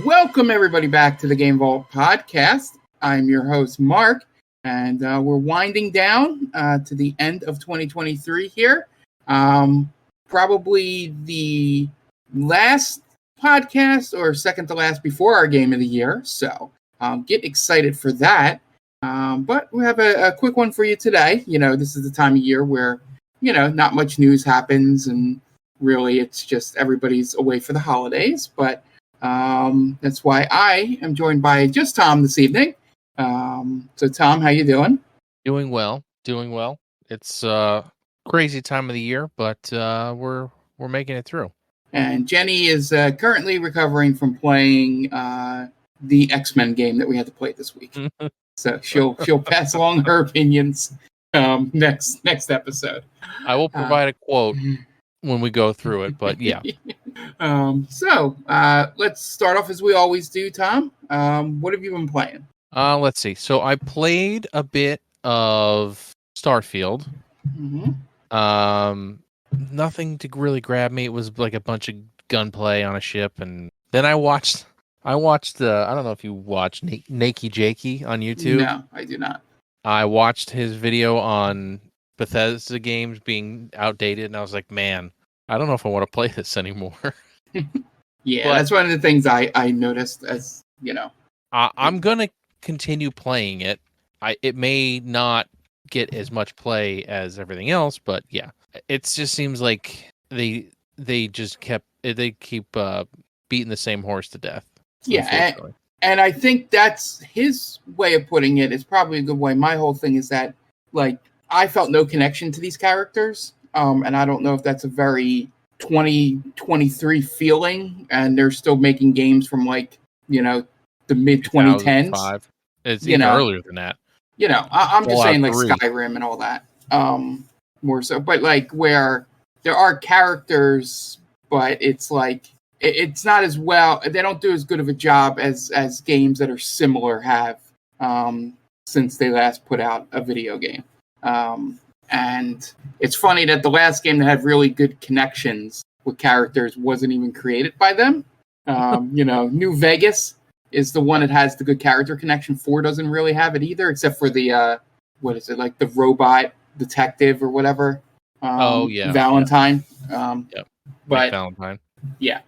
Welcome, everybody, back to the Game Vault podcast. I'm your host, Mark, and we're winding down to the end of 2023 here. Probably the last podcast or second to last before our game of the year, so get excited for that. But we have a quick one for you today. You know, this is the time of year where, you know, not much news happens, and really it's just everybody's away for the holidays, but that's why I am joined by just Tom this evening. So Tom, how you doing? Doing well. It's crazy time of the year, but we're making it through. And Jenny is currently recovering from playing the X-Men game that we had to play this week. So she'll pass along her opinions next episode. I will provide a quote when we go through it, but yeah. So let's start off as we always do, Tom. What have you been playing? Let's see. So I played a bit of Starfield. Mm-hmm. Nothing to really grab me. It was like a bunch of gunplay on a ship, and then I watched. I don't know if you watched Nakey Jakey on YouTube. No, I do not. I watched his video on Bethesda games being outdated, and I was like, man, I don't know if I want to play this anymore. Yeah, that's one of the things I noticed, as you know. I'm gonna continue playing it. It may not get as much play as everything else, but yeah, it just seems like they keep beating the same horse to death. Yeah, and I think that's his way of putting it is probably a good way. My whole thing is that, like, I felt no connection to these characters, and I don't know if that's a very 2023 feeling, and they're still making games from, like, you know, the mid 2010s. It's even earlier than that. You know, I'm just saying, like, Skyrim and all that. More so, but like where there are characters, but it's like it's not as well. They don't do as good of a job as games that are similar have since they last put out a video game. And it's funny that the last game that had really good connections with characters wasn't even created by them. You know, New Vegas is the one that has the good character connection. 4 doesn't really have it either, except for the what is it, like the robot detective or whatever? Valentine. Yep. But Valentine. Yeah,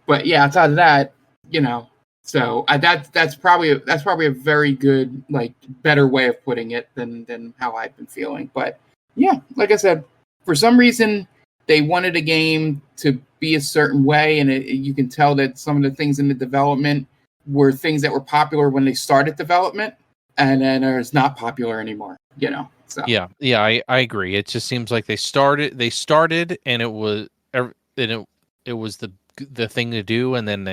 but outside of that, you know, so that's probably a very good, like, better way of putting it than how I've been feeling. But yeah, like I said, for some reason they wanted a game to be a certain way, and you can tell that some of the things in the development were things that were popular when they started development, and then it's not popular anymore. You know. So. Yeah, I agree. It just seems like they started, and it was the thing to do, and then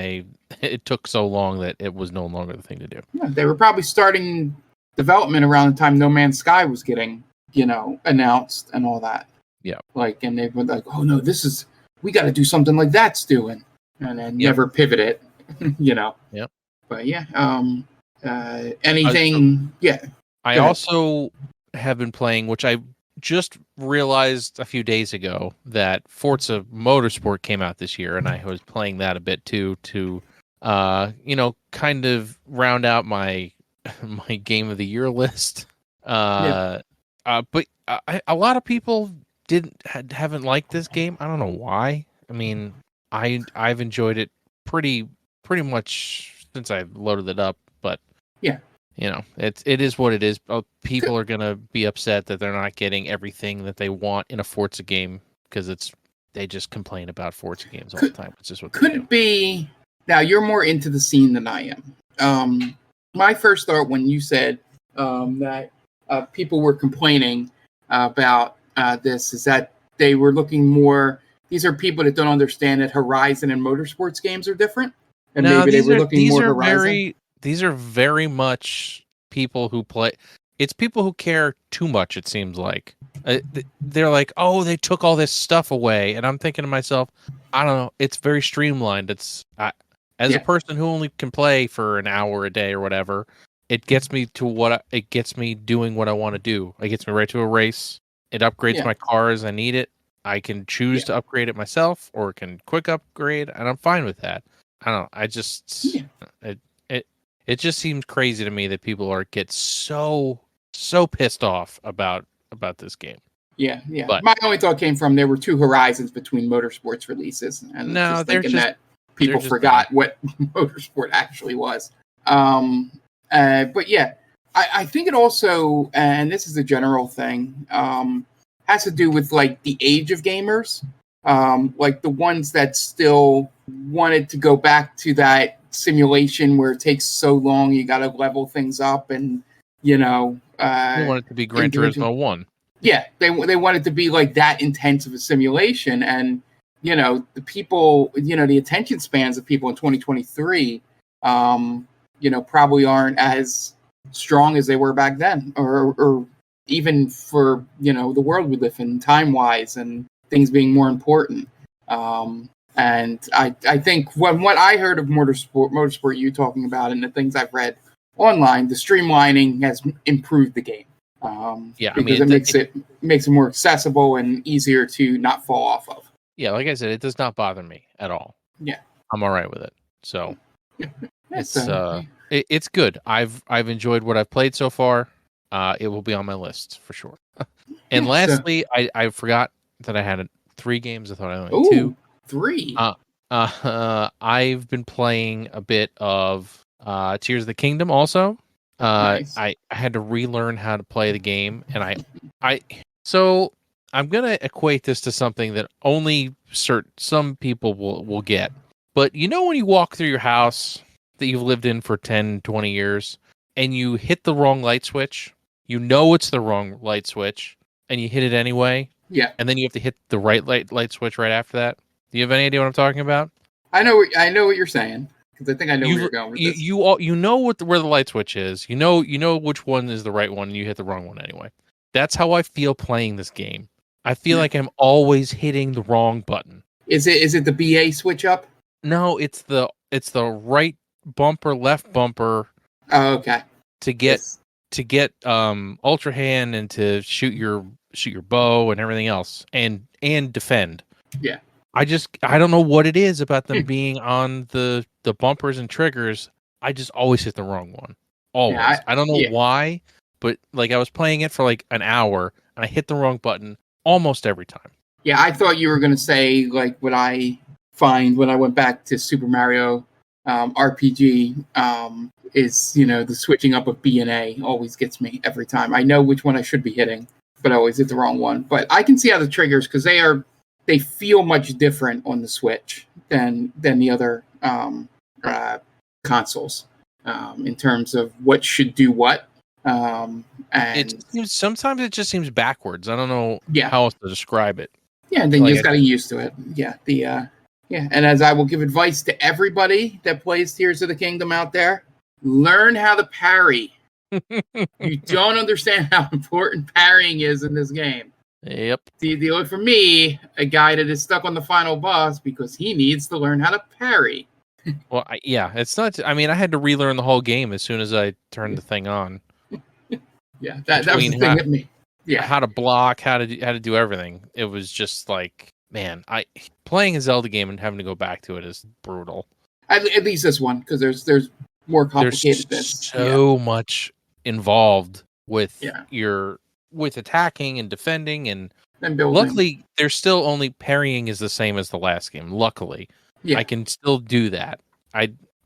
it took so long that it was no longer the thing to do. Yeah, they were probably starting development around the time No Man's Sky was getting, you know, announced and all that. Yeah. Like, and they were like, oh no, we got to do something like that's doing, and then never pivot it, you know. Yep. But yeah, anything? I also have been playing, which I just realized a few days ago, that Forza Motorsport came out this year, and I was playing that a bit too to, you know, kind of round out my game of the year list. But a lot of people haven't liked this game. I don't know why. I mean, I've enjoyed it pretty much since I loaded it up, but yeah. You know, it is what it is. People are gonna be upset that they're not getting everything that they want in a Forza game because they just complain about Forza games all the time. It's just what they do. Could be. Now you're more into the scene than I am. My first thought when you said that people were complaining about this is that they were looking more. These are people that don't understand that Horizon and motorsports games are different, and maybe they were looking more Horizon. These are very much people who play. It's people who care too much, it seems like. They're like, oh, they took all this stuff away. And I'm thinking to myself, I don't know. It's very streamlined. As a person who only can play for an hour a day or whatever, it gets me to it gets me doing what I want to do. It gets me right to a race. It upgrades my car as I need it. I can choose to upgrade it myself, or can quick upgrade, and I'm fine with that. I don't know. It just seems crazy to me that people get so pissed off about this game. Yeah. But my only thought came from there were two horizons between Motorsports releases, and just thinking that people forgot what Motorsport actually was. But yeah, I think it also, and this is a general thing, has to do with like the age of gamers, like the ones that still wanted to go back to that simulation where it takes so long, you got to level things up, and they want it to be Gran Turismo 1. Yeah, they want it to be like that intense of a simulation, and the people, the attention spans of people in 2023, probably aren't as strong as they were back then, or even for the world we live in, time wise, and things being more important. And I think what I heard of motorsport you talking about, and the things I've read online, the streamlining has improved the game. Because it makes it more accessible and easier to not fall off of. Yeah, like I said, it does not bother me at all. Yeah, I'm all right with it. So it's good. I've enjoyed what I've played so far. It will be on my list for sure. And lastly, I forgot that I had 3 games. I thought I only had 2. 3. I've been playing a bit of Tears of the Kingdom also. Nice. I had to relearn how to play the game, and so I'm gonna equate this to something that only some people will get. But when you walk through your house that you've lived in for 10, 20 years, and you hit the wrong light switch, it's the wrong light switch, and you hit it anyway. Yeah. And then you have to hit the right light switch right after that. Do you have any idea what I'm talking about? I know what you're saying. Because I think I know where you're going with this. You know where the light switch is. You know which one is the right one, and you hit the wrong one anyway. That's how I feel playing this game. I feel like I'm always hitting the wrong button. Is it the BA switch up? No, it's the right bumper, left bumper. Oh, okay. To get ultra hand and to shoot your bow and everything else, and defend. Yeah. I don't know what it is about them being on the bumpers and triggers. I just always hit the wrong one. Always. Yeah, I don't know why, but like I was playing it for like an hour and I hit the wrong button almost every time. Yeah, I thought you were going to say like what I find when I went back to Super Mario RPG is, the switching up of B and A always gets me every time. I know which one I should be hitting, but I always hit the wrong one. But I can see how the triggers, because they feel much different on the Switch than the other consoles in terms of what should do what. And sometimes it just seems backwards. I don't know how else to describe it. Yeah, and then you just got to get used to it. Yeah, and as I will give advice to everybody that plays Tears of the Kingdom out there, learn how to parry. You don't understand how important parrying is in this game. Yep. For me, a guy that is stuck on the final boss because he needs to learn how to parry. Well, it's not. I mean, I had to relearn the whole game as soon as I turned the thing on. Yeah, that was the thing with me. Yeah, how to block, how to do everything. It was just like, man, playing a Zelda game and having to go back to it is brutal. At least this one, because there's more complicated. There's so much involved with with attacking and defending and luckily there's still only parrying is the same as the last game. Luckily, I can still do that.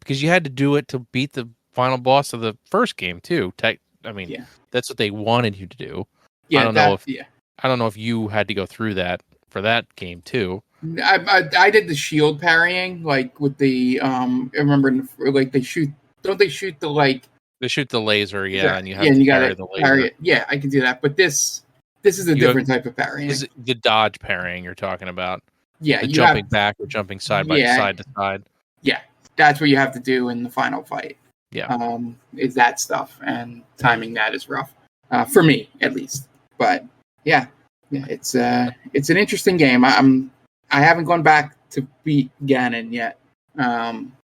Because you had to do it to beat the final boss of the first game too. That's what they wanted you to do. Yeah, I don't know if you had to go through that for that game too. I did the shield parrying, like with the I remember like they shoot. Don't they shoot the like? They shoot the laser, and you have to parry the laser. Parry it. Yeah, I can do that. But this is a different type of parrying. Is it the dodge parrying you're talking about? Yeah, the jumping back or jumping side to side. Yeah, that's what you have to do in the final fight. Yeah, is that stuff, and timing that is rough for me at least. But yeah, it's an interesting game. I haven't gone back to beat Ganon yet.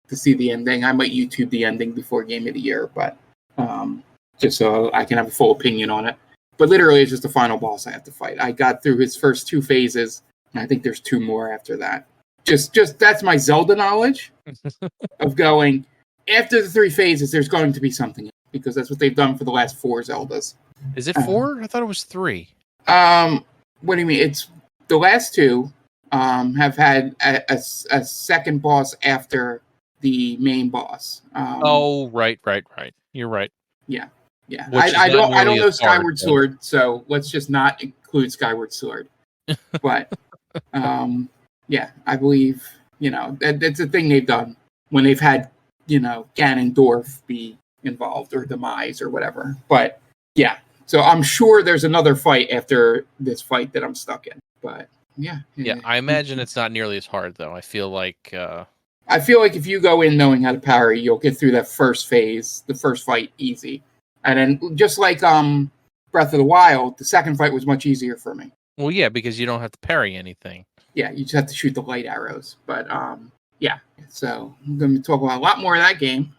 To see the ending. I might YouTube the ending before Game of the Year, but just so I can have a full opinion on it. But literally, it's just the final boss I have to fight. I got through his first 2 phases, and I think there's 2 more after that. Just that's my Zelda knowledge of going after the 3 phases. There's going to be something because that's what they've done for the last 4 Zeldas. Is it 4? I thought it was 3. What do you mean? It's the last 2 have had a second boss after the main boss. Right. You're right. Yeah. I don't know Skyward hard, Sword, so let's just not include Skyward Sword. But yeah, I believe that's a thing they've done when they've had Ganondorf be involved or Demise or whatever. But yeah, so I'm sure there's another fight after this fight that I'm stuck in. But yeah, I imagine it's not nearly as hard though. I feel like if you go in knowing how to parry, you'll get through that first phase, the first fight, easy. And then just like Breath of the Wild, the second fight was much easier for me. Well, yeah, because you don't have to parry anything. Yeah, you just have to shoot the light arrows. But yeah, so I'm going to talk about a lot more of that game.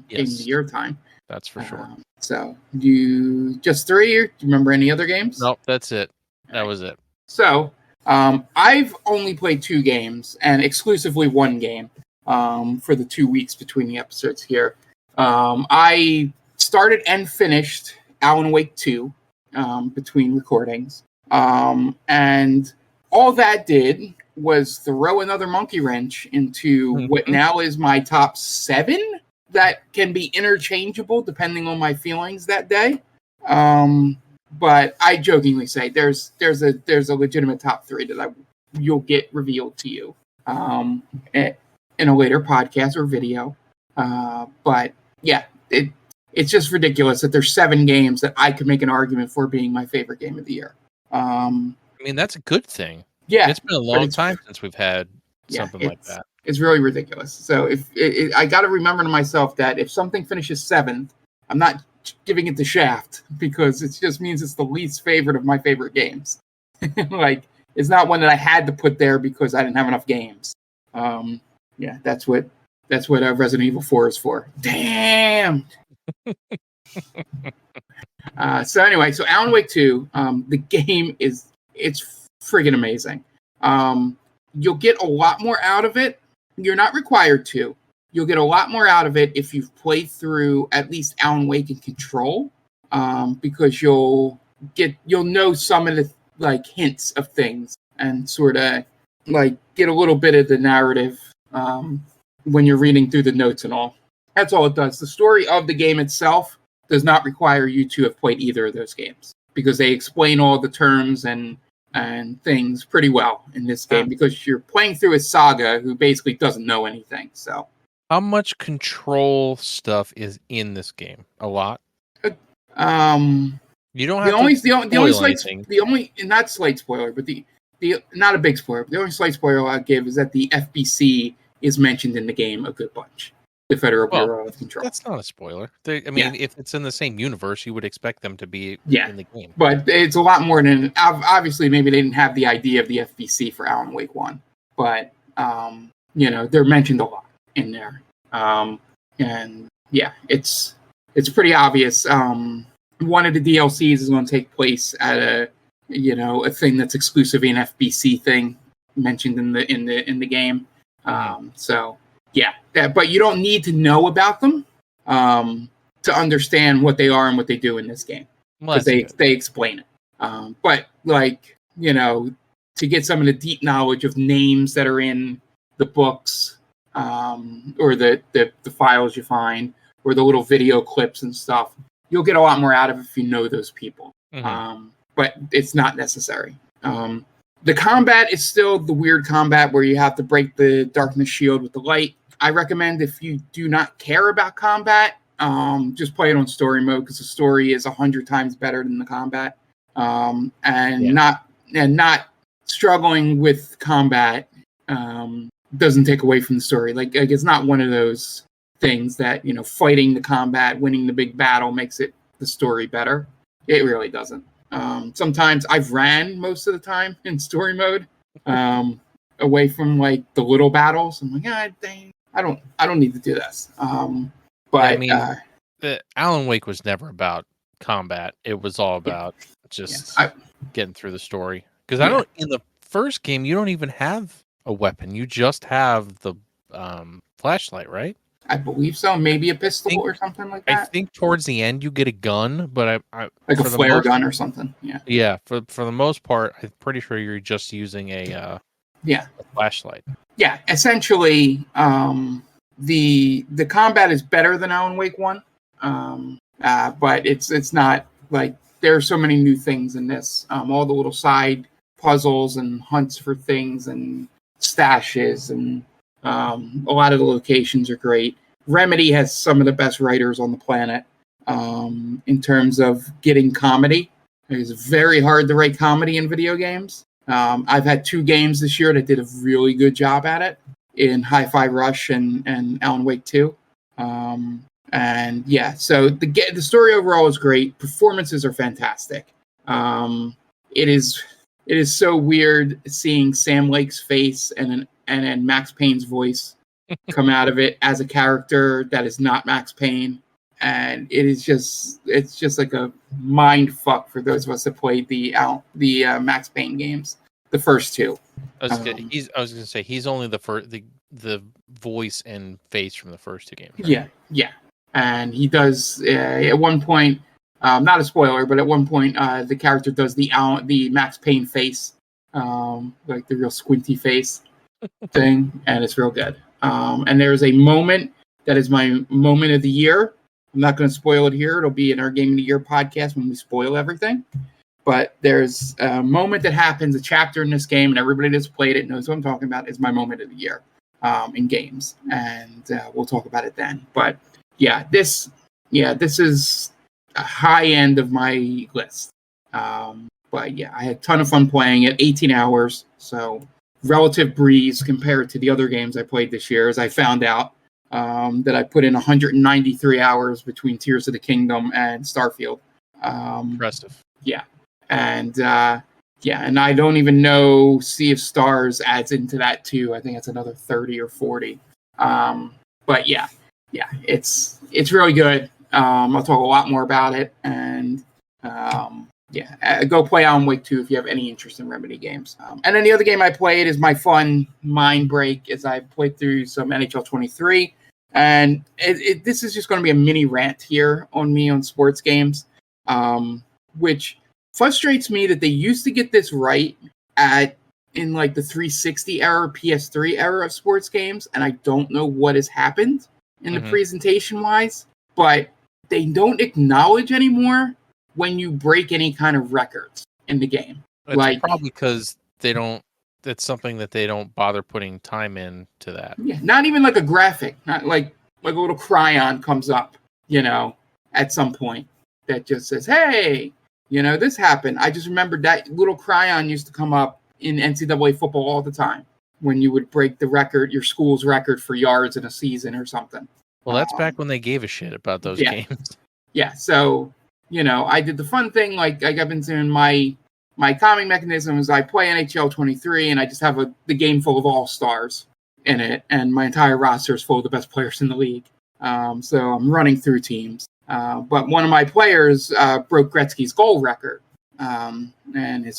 Game of the year time. That's for sure. So you just 3? Or do you remember any other games? Nope, that's it. That was it. So I've only played 2 games and exclusively 1 game for the 2 weeks between the episodes here. I started and finished Alan Wake 2 between recordings. And all that did was throw another monkey wrench into what now is my top 7 that can be interchangeable depending on my feelings that day. But I jokingly say there's a legitimate top 3 that you'll get revealed to you in a later podcast or video. But yeah, it's just ridiculous that there's 7 games that I could make an argument for being my favorite game of the year. I mean, that's a good thing. Yeah, it's been a long time since we've had something like that. It's really ridiculous. So if I got to remember to myself that if something finishes 7th, I'm not giving it the shaft because it just means it's the least favorite of my favorite games. Like it's not one that I had to put there because I didn't have enough games. Yeah, that's what Resident Evil 4 is for. Damn. So anyway, so Alan Wake 2, the game it's friggin' amazing. You'll get a lot more out of it. You're not required to. You'll get a lot more out of it if you've played through at least Alan Wake and Control, because you'll know some of the hints of things and sort of get a little bit of the narrative when you're reading through the notes and all. That's all it does. The story of the game itself does not require you to have played either of those games because they explain all the terms and things pretty well in this game because you're playing through a Saga who basically doesn't know anything. So, how much Control stuff is in this game? A lot. You don't have the only not slight spoiler, but the not a big spoiler. But the only slight spoiler I'll give is that the FBC is mentioned in the game a good bunch. The Federal Bureau of Control. That's not a spoiler. If it's in the same universe, you would expect them to be in the game. But it's a lot more than obviously. Maybe they didn't have the idea of the FBC for Alan Wake 1, but they're mentioned a lot in there. And yeah, it's pretty obvious. One of the DLCs is going to take place at a thing that's exclusively an FBC thing mentioned in the game. So. Yeah, but you don't need to know about them to understand what they are and what they do in this game because they explain it. But to get some of the deep knowledge of names that are in the books or the files you find or the little video clips and stuff, you'll get a lot more out of it if you know those people. But it's not necessary. The combat is still the weird combat where you have to break the darkness shield with the light. I recommend if you do not care about combat, just play it on story mode because the story is 100 times better than the combat. Not struggling with combat doesn't take away from the story. Like it's not one of those things that fighting the combat, winning the big battle makes it the story better. It really doesn't. Sometimes I've ran most of the time in story mode away from the little battles. I'm like, dang. I don't need to do this. But the Alan Wake was never about combat. It was all about just getting through the story. Because in the first game you don't even have a weapon. You just have the flashlight, right? I believe so. Maybe a pistol or something like that. I think towards the end you get a gun, but I like a flare gun or something. Yeah. Yeah. For the most part, I'm pretty sure you're just using a flashlight. Yeah. Essentially, the combat is better than Alan Wake 1, but it's not like there are so many new things in this. All the little side puzzles and hunts for things and stashes and a lot of the locations are great. Remedy has some of the best writers on the planet in terms of getting comedy. It's very hard to write comedy in video games. I've had 2 games this year that did a really good job at it in Hi-Fi Rush and Alan Wake 2. And yeah, so the story overall is great. Performances are fantastic. It is so weird seeing Sam Lake's face and then Max Payne's voice come out of it as a character that is not Max Payne, and it's just like a mind fuck for those of us that played the Max Payne games, the first 2. I was gonna say he's only the voice and face from the first 2 games. Right? Yeah, and he does at one point. Not a spoiler, but at one point, the character does the Max Payne face, like the real squinty face thing, and it's real good. And there's a moment that is my moment of the year. I'm not going to spoil it here. It'll be in our Game of the Year podcast when we spoil everything. But there's a moment that happens, a chapter in this game, and everybody that's played it knows what I'm talking about, is my moment of the year in games. And we'll talk about it then. But yeah, this is a high end of my list. But yeah, I had a ton of fun playing it, 18 hours. So relative breeze compared to the other games I played this year, as I found out that I put in 193 hours between Tears of the Kingdom and Starfield. Impressive. Yeah. And and I don't even know Sea of Stars adds into that too. I think it's another 30 or 40. But yeah, it's really good. I'll talk a lot more about it, and go play Alan Wake 2 if you have any interest in Remedy games. And then the other game I played is my fun mind break, as I played through some NHL 23, and this is just going to be a mini rant here on me on sports games, which frustrates me that they used to get this right in like the 360 era, PS3 era of sports games, and I don't know what has happened in the presentation wise, but they don't acknowledge anymore when you break any kind of records in the game. It's probably because it's something that they don't bother putting time into that. Yeah, not even like a graphic, not like a little cryon comes up, at some point that just says, hey, this happened. I just remembered that little cryon used to come up in NCAA football all the time when you would break the record, your school's record for yards in a season or something. Well, that's back when they gave a shit about those games. Yeah, so, I did the fun thing, like I've been doing my calming mechanism is I play NHL 23 and I just have the game full of all-stars in it, and my entire roster is full of the best players in the league. So I'm running through teams. But one of my players broke Gretzky's goal record, and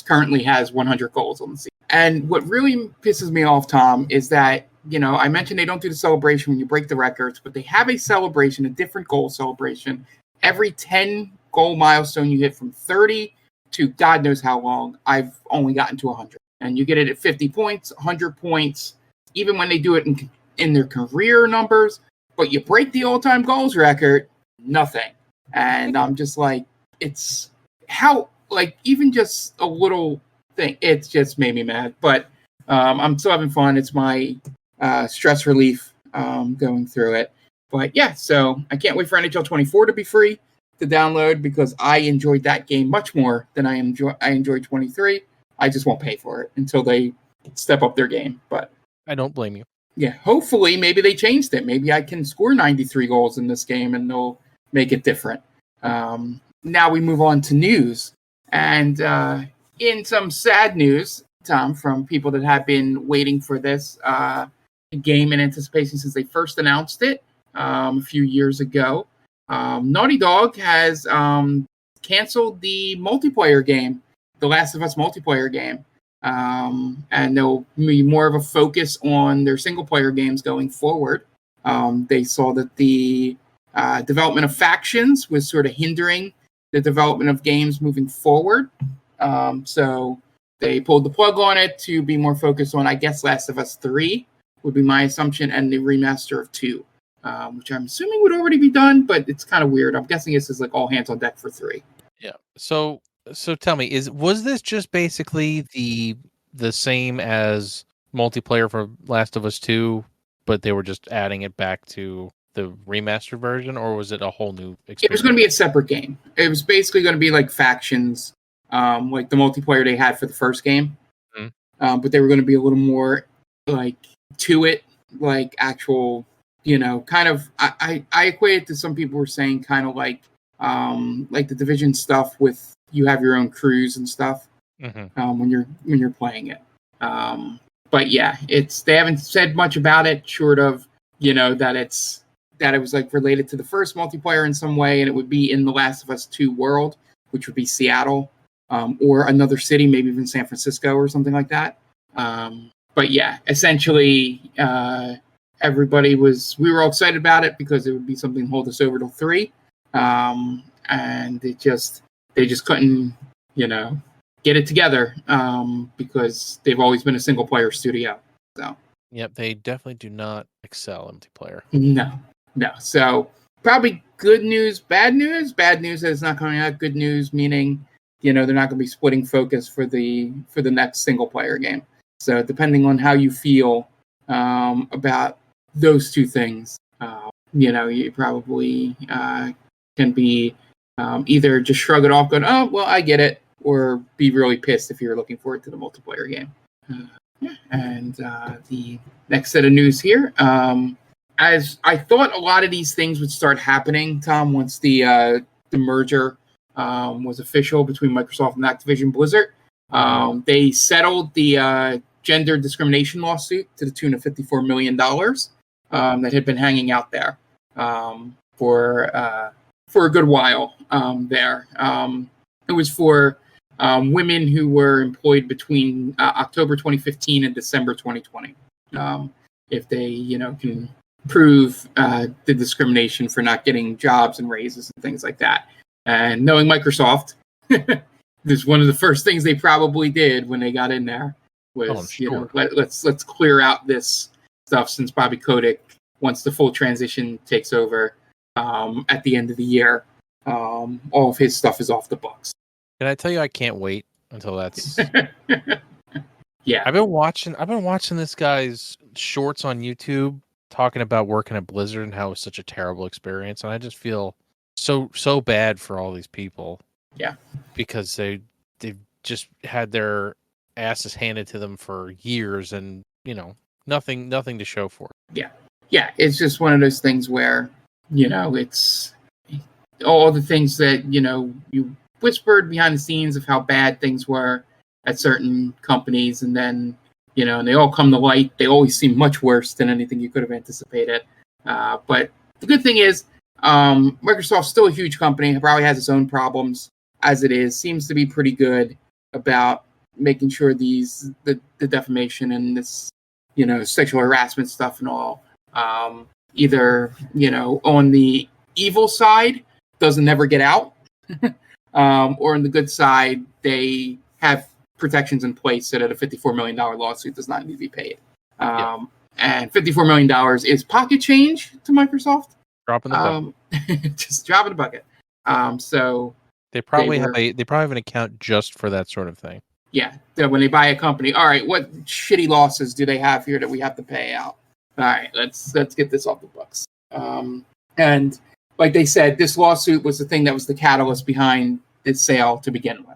currently has 100 goals on the season. And what really pisses me off, Tom, is that, I mentioned they don't do the celebration when you break the records, but they have a celebration, a different goal celebration, every 10 goal milestone you hit from 30 to God knows how long. I've only gotten to 100. And you get it at 50 points, 100 points, even when they do it in their career numbers. But you break the all-time goals record, nothing. And I'm just like, it's how, even just a little thing, it's just made me mad. But I'm still having fun. It's my stress relief going through it. But yeah, so I can't wait for NHL 24 to be free to download, because I enjoyed that game much more than I enjoyed 23. I just won't pay for it until they step up their game. But I don't blame you. Yeah, hopefully maybe they changed it. Maybe I can score 93 goals in this game and they'll make it different. Now we move on to news. And in some sad news, Tom, from people that have been waiting for this game in anticipation since they first announced it a few years ago, Naughty Dog has canceled the multiplayer game, the Last of Us multiplayer game. and there'll be more of a focus on their single-player games going forward. They saw that the development of factions was sort of hindering the development of games moving forward. So they pulled the plug on it to be more focused on, I guess, Last of Us 3 would be my assumption, and the remaster of 2, which I'm assuming would already be done, but it's kind of weird. I'm guessing this is like all hands on deck for 3. Yeah. So tell me, was this just basically the same as multiplayer for Last of Us 2, but they were just adding it back to the remastered version, or was it a whole new experience? It was going to be a separate game. It was basically going to be like factions, like the multiplayer they had for the first game. Mm-hmm. But they were going to be a little more like to it, like actual, kind of, I equate it to, some people were saying kind of like the Division stuff with you have your own crews and stuff. Mm-hmm. When you're playing it. But yeah, they haven't said much about it, short of, that it was like related to the first multiplayer in some way, and it would be in the Last of Us 2 world, which would be Seattle, or another city, maybe even San Francisco or something like that. But yeah, essentially, we were all excited about it because it would be something to hold us over till 3. And they just couldn't, get it together, because they've always been a single player studio. So. Yep, they definitely do not excel in multiplayer. No. So probably good news, bad news. Bad news that it's not coming out. Good news meaning, they're not going to be splitting focus for the next single player game. So depending on how you feel about those two things, you probably can be either just shrug it off, going, "Oh, well, I get it," or be really pissed if you're looking forward to the multiplayer game. And the next set of news here, as I thought a lot of these things would start happening, Tom, once the merger was official between Microsoft and Activision Blizzard. They settled the gender discrimination lawsuit to the tune of $54 million that had been hanging out there for a good while there. It was for women who were employed between October 2015 and December 2020. If they, can prove the discrimination for not getting jobs and raises and things like that. And knowing Microsoft, this is one of the first things they probably did when they got in there was, let's clear out this stuff, since Bobby Kotick, once the full transition takes over at the end of the year, all of his stuff is off the books. Can I tell you, I can't wait until that's. Yeah, I've been watching this guy's shorts on YouTube talking about working at Blizzard and how it was such a terrible experience, and I just feel so bad for all these people. Yeah, because they've just had their asses handed to them for years, and nothing to show for it. Yeah, it's just one of those things where it's all the things that you whispered behind the scenes of how bad things were at certain companies, and then and they all come to light. They always seem much worse than anything you could have anticipated. But the good thing is, Microsoft's still a huge company. It probably has its own problems as it is. Seems to be pretty good about making sure the defamation and this sexual harassment stuff and all, either on the evil side doesn't never get out, or on the good side they have protections in place so that a $54 million lawsuit does not need to be paid. And $54 million is pocket change to Microsoft. Dropping the bucket. Just dropping the bucket. So they probably have an account just for that sort of thing. Yeah, when they buy a company, all right, what shitty losses do they have here that we have to pay out? All right, let's get this off the books. And like they said, this lawsuit was the thing that was the catalyst behind this sale to begin with.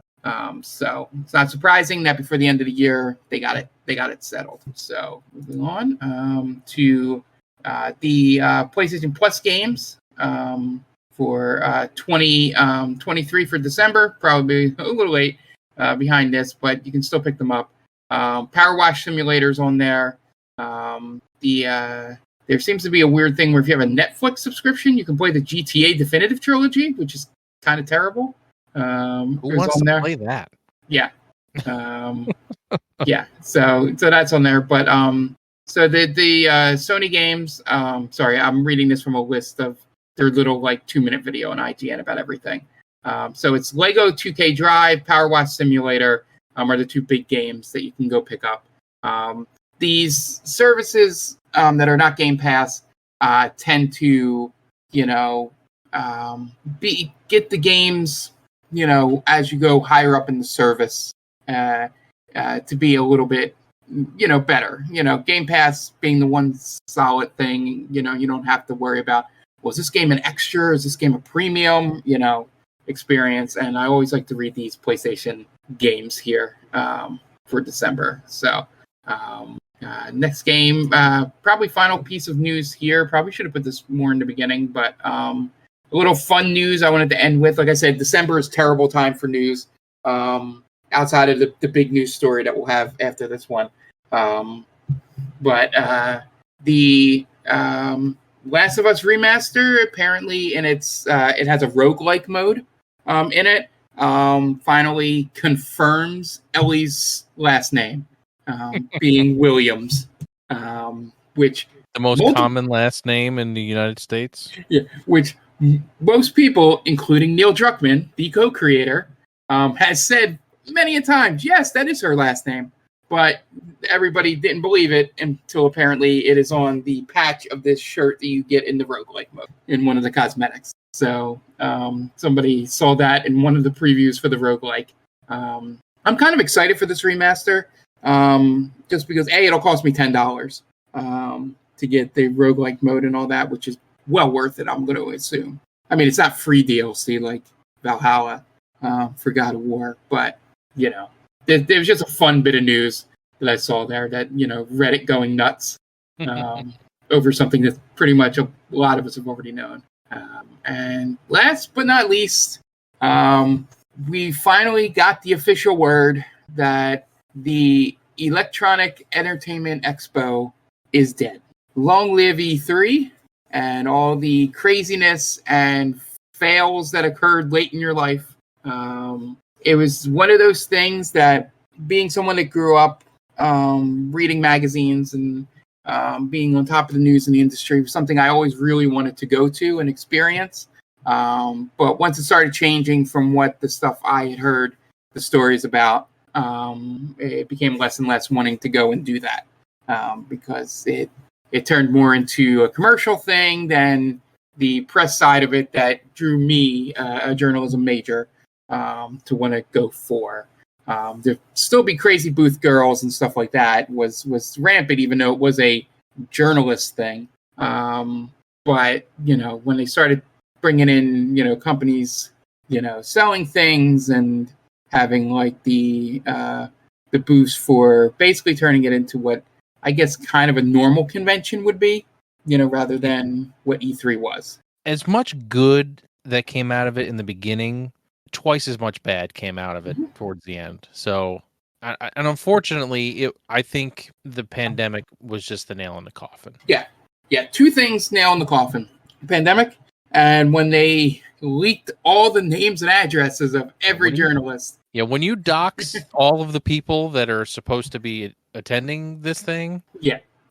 So it's not surprising that before the end of the year they got it settled. So moving on to the PlayStation Plus games for 2023 for December. Probably a little late behind this, but you can still pick them up. Power Wash Simulator's on there. There seems to be a weird thing where if you have a Netflix subscription, you can play the GTA Definitive Trilogy, which is kind of terrible. Who wants to play that? Yeah. Yeah, so that's on there. But so the Sony games. Sorry, I'm reading this from a list of their little like 2-minute video on IGN about everything. So it's Lego 2K Drive, Power Wash Simulator are the 2 big games that you can go pick up. These services that are not Game Pass tend to, get the games, as you go higher up in the service to be a little bit, better. Game Pass being the one solid thing, you don't have to worry about, was this game an extra? Is this game a premium, experience? And I always like to read these PlayStation games here for December. So next game, probably final piece of news here. Probably should have put this more in the beginning, but a little fun news I wanted to end with. Like I said, December is terrible time for news. Outside of the big news story that we'll have after this one. But the Last of Us remaster, apparently, and it has a roguelike mode in it. Finally confirms Ellie's last name being Williams, which the most common last name in the United States. Yeah, which most people, including Neil Druckmann, the co-creator, has said many a times, yes, that is her last name. But everybody didn't believe it until apparently it is on the patch of this shirt that you get in the roguelike mode in one of the cosmetics. So somebody saw that in one of the previews for the roguelike. I'm kind of excited for this remaster just because, A, it'll cost me $10 to get the roguelike mode and all that, which is well worth it, I'm going to assume. I mean, it's not free DLC like Valhalla for God of War, but, there was just a fun bit of news that I saw there that, Reddit going nuts over something that pretty much a lot of us have already known. And last but not least, we finally got the official word that the Electronic Entertainment Expo is dead. Long live E3 and all the craziness and fails that occurred late in your life. It was one of those things that, being someone that grew up reading magazines and being on top of the news in the industry, was something I always really wanted to go to and experience. But once it started changing from what the stuff I had heard the stories about, it became less and less wanting to go and do that because it turned more into a commercial thing than the press side of it that drew me, a journalism major, to want to go for. There'd still be crazy booth girls and stuff like that was rampant, even though it was a journalist thing. But, when they started bringing in, companies, selling things and having like the booths for basically turning it into what I guess kind of a normal convention would be, rather than what E3 was. As much good that came out of it in the beginning, twice as much bad came out of it towards the end. So, and unfortunately, I think the pandemic was just the nail in the coffin. Yeah. 2 things nail in the coffin: pandemic, and when they leaked all the names and addresses of every journalist. Yeah, when you dox all of the people that are supposed to be attending this thing,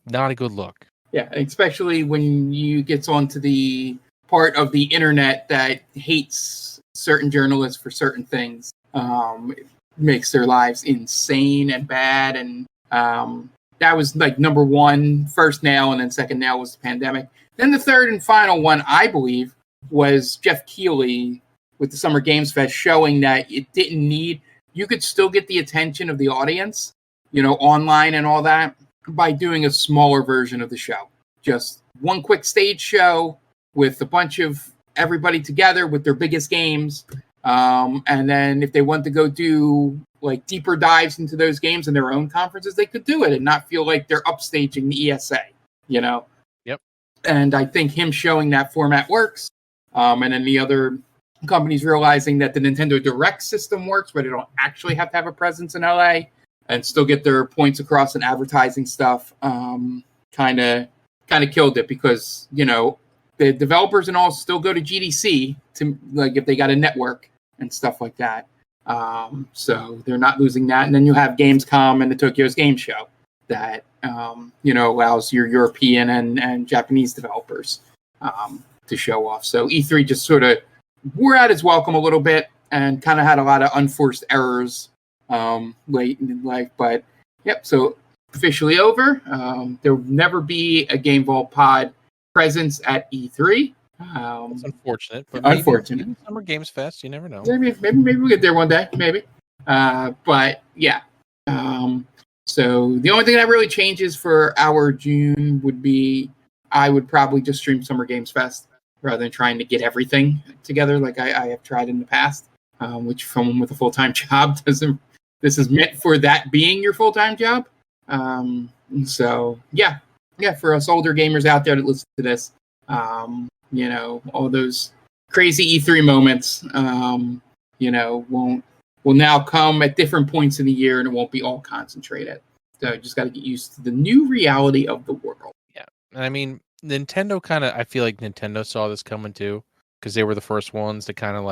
not a good look. Yeah, especially when you get onto the part of the internet that hates certain journalists for certain things. It makes their lives insane and bad. And that was like number one, first nail, and then second nail was the pandemic. Then the third and final one, I believe, was Jeff Keighley with the Summer Games Fest, showing that it didn't need, you could still get the attention of the audience, online and all that, by doing a smaller version of the show. Just one quick stage show with a bunch of everybody together with their biggest games. And then if they want to go do like deeper dives into those games in their own conferences, they could do it and not feel like they're upstaging the ESA, Yep. And I think him showing that format works. And then the other companies realizing that the Nintendo Direct system works, where they don't actually have to have a presence in LA and still get their points across in advertising stuff, kind of killed it because, the developers and all still go to GDC to, like, if they got a network and stuff like that. So they're not losing that. And then you have Gamescom and the Tokyo's Game Show that allows your European and Japanese developers to show off. So E3 just sort of wore out its welcome a little bit and kind of had a lot of unforced errors late in life. But yep, so officially over. There will never be a Game Vault Pod presence at E3. It's unfortunate, but maybe Summer Games Fest. You never know. Maybe we'll get there one day. Maybe, but yeah. So the only thing that really changes for our June would be I would probably just stream Summer Games Fest rather than trying to get everything together like I have tried in the past. Which someone with a full-time job doesn't. This is meant for that being your full-time job. So yeah, for us older gamers out there that listen to this. All those crazy E3 moments, will now come at different points in the year, and it won't be all concentrated. So just got to get used to the new reality of the world. Yeah, and I mean, Nintendo I feel like Nintendo saw this coming too, because they were the first ones to kind of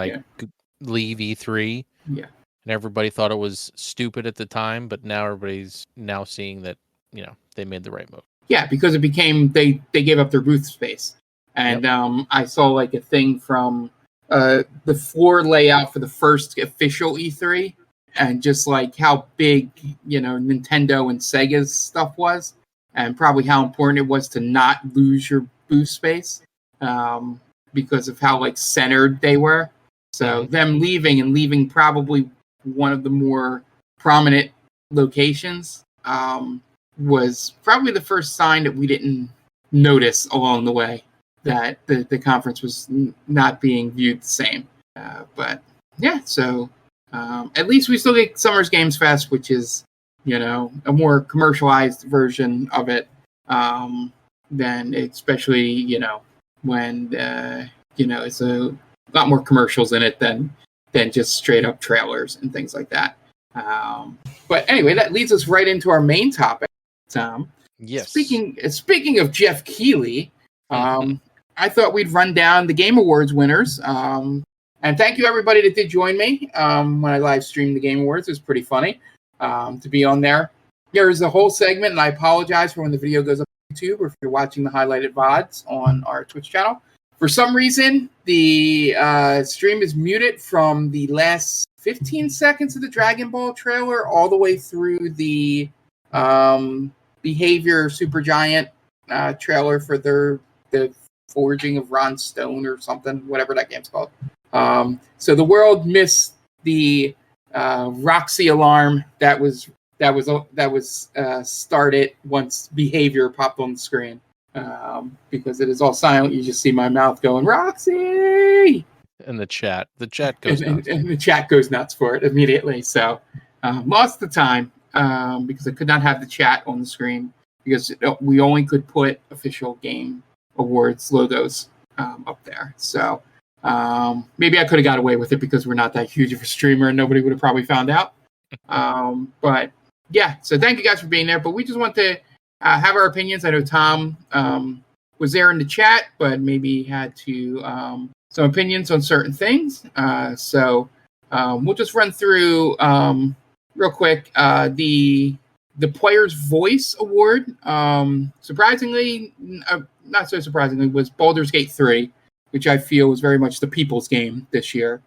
leave E3. Yeah, and everybody thought it was stupid at the time, but now everybody's seeing that they made the right move. Yeah, because it became they gave up their booth space. And I saw a thing from the floor layout for the first official E3 and just how big, Nintendo and Sega's stuff was and probably how important it was to not lose your booth space because of how centered they were. So them leaving probably one of the more prominent locations was probably the first sign that we didn't notice along the way. That the conference was not being viewed the same. But yeah, so at least we still get Summer's Games Fest, which is, a more commercialized version of it than especially, when, it's a lot more commercials in it than just straight up trailers and things like that. But anyway, that leads us right into our main topic, Tom. Yes. Speaking of Jeff Keighley, I thought we'd run down the Game Awards winners. And thank you, everybody that did join me when I live streamed the Game Awards. It was pretty funny to be on there. There's a whole segment, and I apologize for when the video goes up on YouTube or if you're watching the highlighted VODs on our Twitch channel. For some reason, the stream is muted from the last 15 seconds of the Dragon Ball trailer all the way through the Behavior Supergiant trailer for the Forging of Ron Stone or something, whatever that game's called. So the world missed the Roxy alarm that was started once Behavior popped on the screen. Because it is all silent, you just see my mouth going Roxy. And the chat goes nuts. And the chat goes nuts for it immediately. So lost the time because I could not have the chat on the screen because we only could put official Game Awards logos up there. So maybe I could have got away with it because we're not that huge of a streamer and nobody would have probably found out. But yeah, so thank you guys for being there. But we just want to have our opinions. I know Tom was there in the chat, but maybe had to some opinions on certain things. So we'll just run through real quick the Player's Voice Award. Surprisingly, not so surprisingly, was Baldur's Gate 3, which I feel was very much the people's game this year.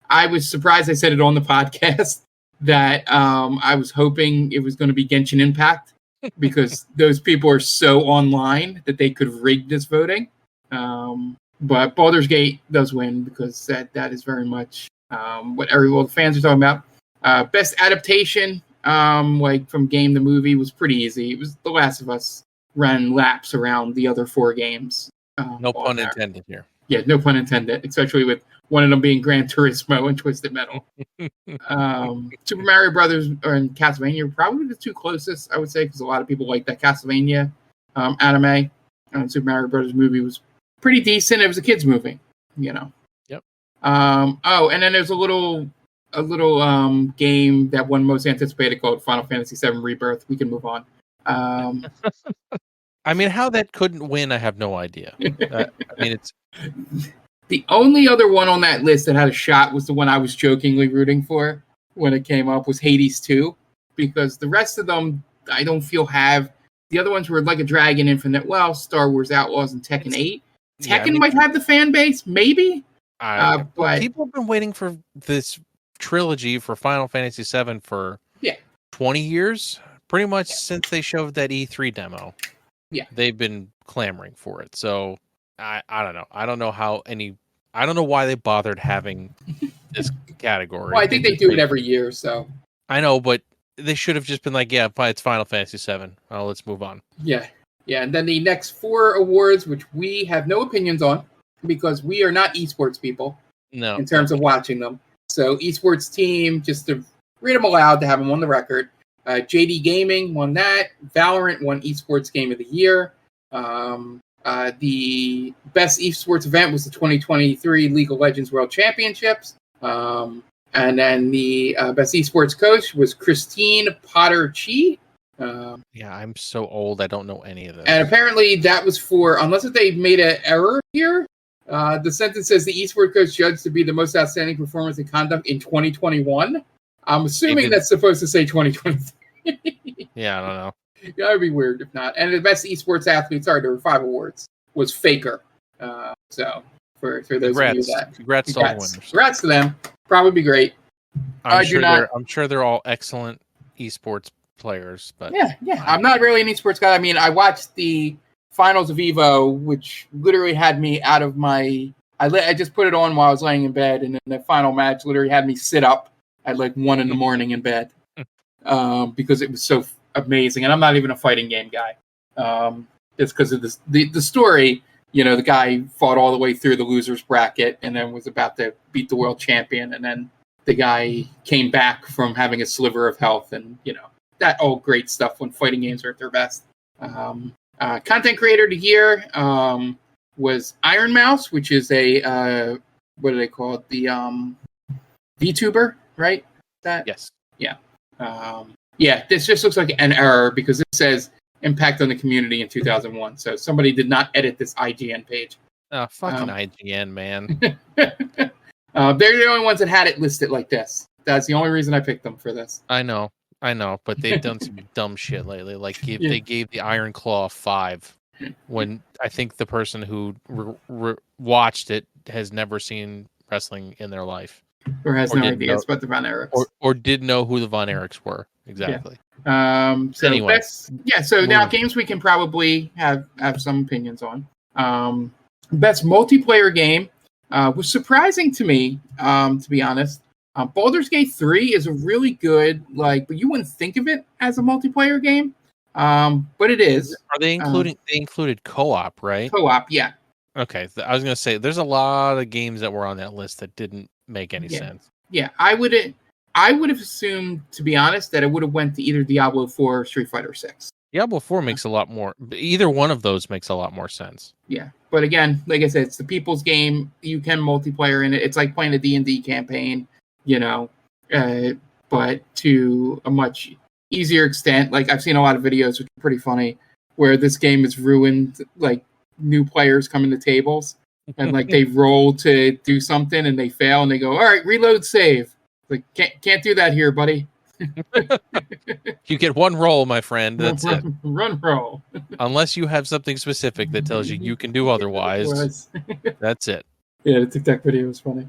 I was surprised I said it on the podcast that I was hoping it was going to be Genshin Impact because those people are so online that they could rig this voting. But Baldur's Gate does win because that is very much what all the fans are talking about. Best adaptation, from game to movie, was pretty easy. It was The Last of Us ran laps around the other four games. No pun intended here. Yeah, no pun intended, especially with one of them being Gran Turismo and Twisted Metal. Super Mario Brothers and Castlevania are probably the two closest, I would say, because a lot of people like that Castlevania anime. Super Mario Brothers movie was pretty decent. It was a kid's movie, Yep. And then there's a little game that won most anticipated called Final Fantasy VII Rebirth. We can move on. I mean, how that couldn't win, I have no idea. It's The only other one on that list that had a shot was the one I was jokingly rooting for when it came up was Hades 2, because the rest of them I don't feel have. The other ones were Like a Dragon, Infinite Wealth, Star Wars Outlaws, and Tekken 8. Tekken might have the fan base, maybe. But people have been waiting for this trilogy for Final Fantasy VII for 20 years, pretty much since they showed that E3 demo. Yeah, they've been clamoring for it. So I don't know. I don't know why they bothered having this category. Well, I think they do it every year, so I know, but they should have just been like, yeah, it's Final Fantasy VII. Oh, let's move on. Yeah. And then the next 4 awards, which we have no opinions on because we are not esports people. No. In terms of watching them. So esports team, just to read them aloud to have them on the record. JD Gaming won that. Valorant won Esports Game of the Year. The best esports event was the 2023 League of Legends World Championships. And then the best esports coach was Christine Potter-Chi. I'm so old, I don't know any of this. And apparently that was for, unless they made an error here, the sentence says the esports coach judged to be the most outstanding performance and conduct in 2021. I'm assuming that's supposed to say 2023. Yeah, I don't know. That would be weird if not. And the best esports athlete, there were 5 awards, was Faker. So for those of you that. Congrats to all the winners. Congrats to them. Probably be great. I'm sure they're all excellent esports players. But yeah. I'm not really an esports guy. I mean, I watched the finals of Evo, which literally had me out of my... I just put it on while I was laying in bed, and then the final match literally had me sit up at like 1 a.m. in bed because it was so amazing. And I'm not even a fighting game guy. It's because of the story. You know, the guy fought all the way through the losers bracket and then was about to beat the world champion. And then the guy came back from having a sliver of health, and, you know, that all great stuff when fighting games are at their best. Content creator of the year was Iron Mouse, which is a what do they call it? The VTuber, right? Yes. Yeah. This just looks like an error because it says impact on the community in 2001. So somebody did not edit this IGN page. Oh, fucking IGN, man. They're the only ones that had it listed like this. That's the only reason I picked them for this. I know, but they've done some dumb shit lately. Like they gave the Iron Claw 5 when I think the person who watched it has never seen wrestling in their life. Or has no idea about the Von Erichs. Or did know who the Von Erichs were. Exactly. So anyway. Now games we can probably have some opinions on. Best multiplayer game was surprising to me, to be honest. Baldur's Gate 3 is a really good, but you wouldn't think of it as a multiplayer game. But it is. Are they including? They included co-op, right? Co-op, yeah. Okay, I was gonna say there's a lot of games that were on that list that didn't make any sense. Yeah, I would have assumed, to be honest, that it would have went to either Diablo 4 or Street Fighter 6. Diablo 4 makes a lot more. Either one of those makes a lot more sense. Yeah, but again, like I said, it's the people's game. You can multiplayer in it. It's like playing a D&D campaign, you know, but to a much easier extent. Like, I've seen a lot of videos, which are pretty funny, where this game is ruined, like new players come into tables and like they roll to do something and they fail and they go, all right, reload, save. Like, can't do that here, buddy. You get one roll, my friend. That's it. Run roll. Unless you have something specific that tells you can do otherwise. That's it. Yeah, the TikTok video was funny.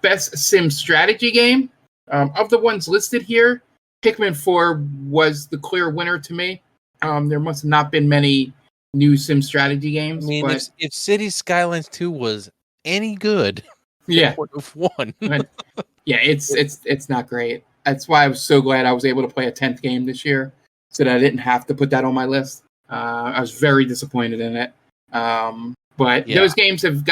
Best sim strategy game. Of the ones listed here, Pikmin 4 was the clear winner to me. There must have not been many new sim strategy games. I mean, if Cities Skylines 2 was any good, it would have won. Yeah, it's not great. That's why I was so glad I was able to play a 10th game this year, so that I didn't have to put that on my list. I was very disappointed in it. But those games have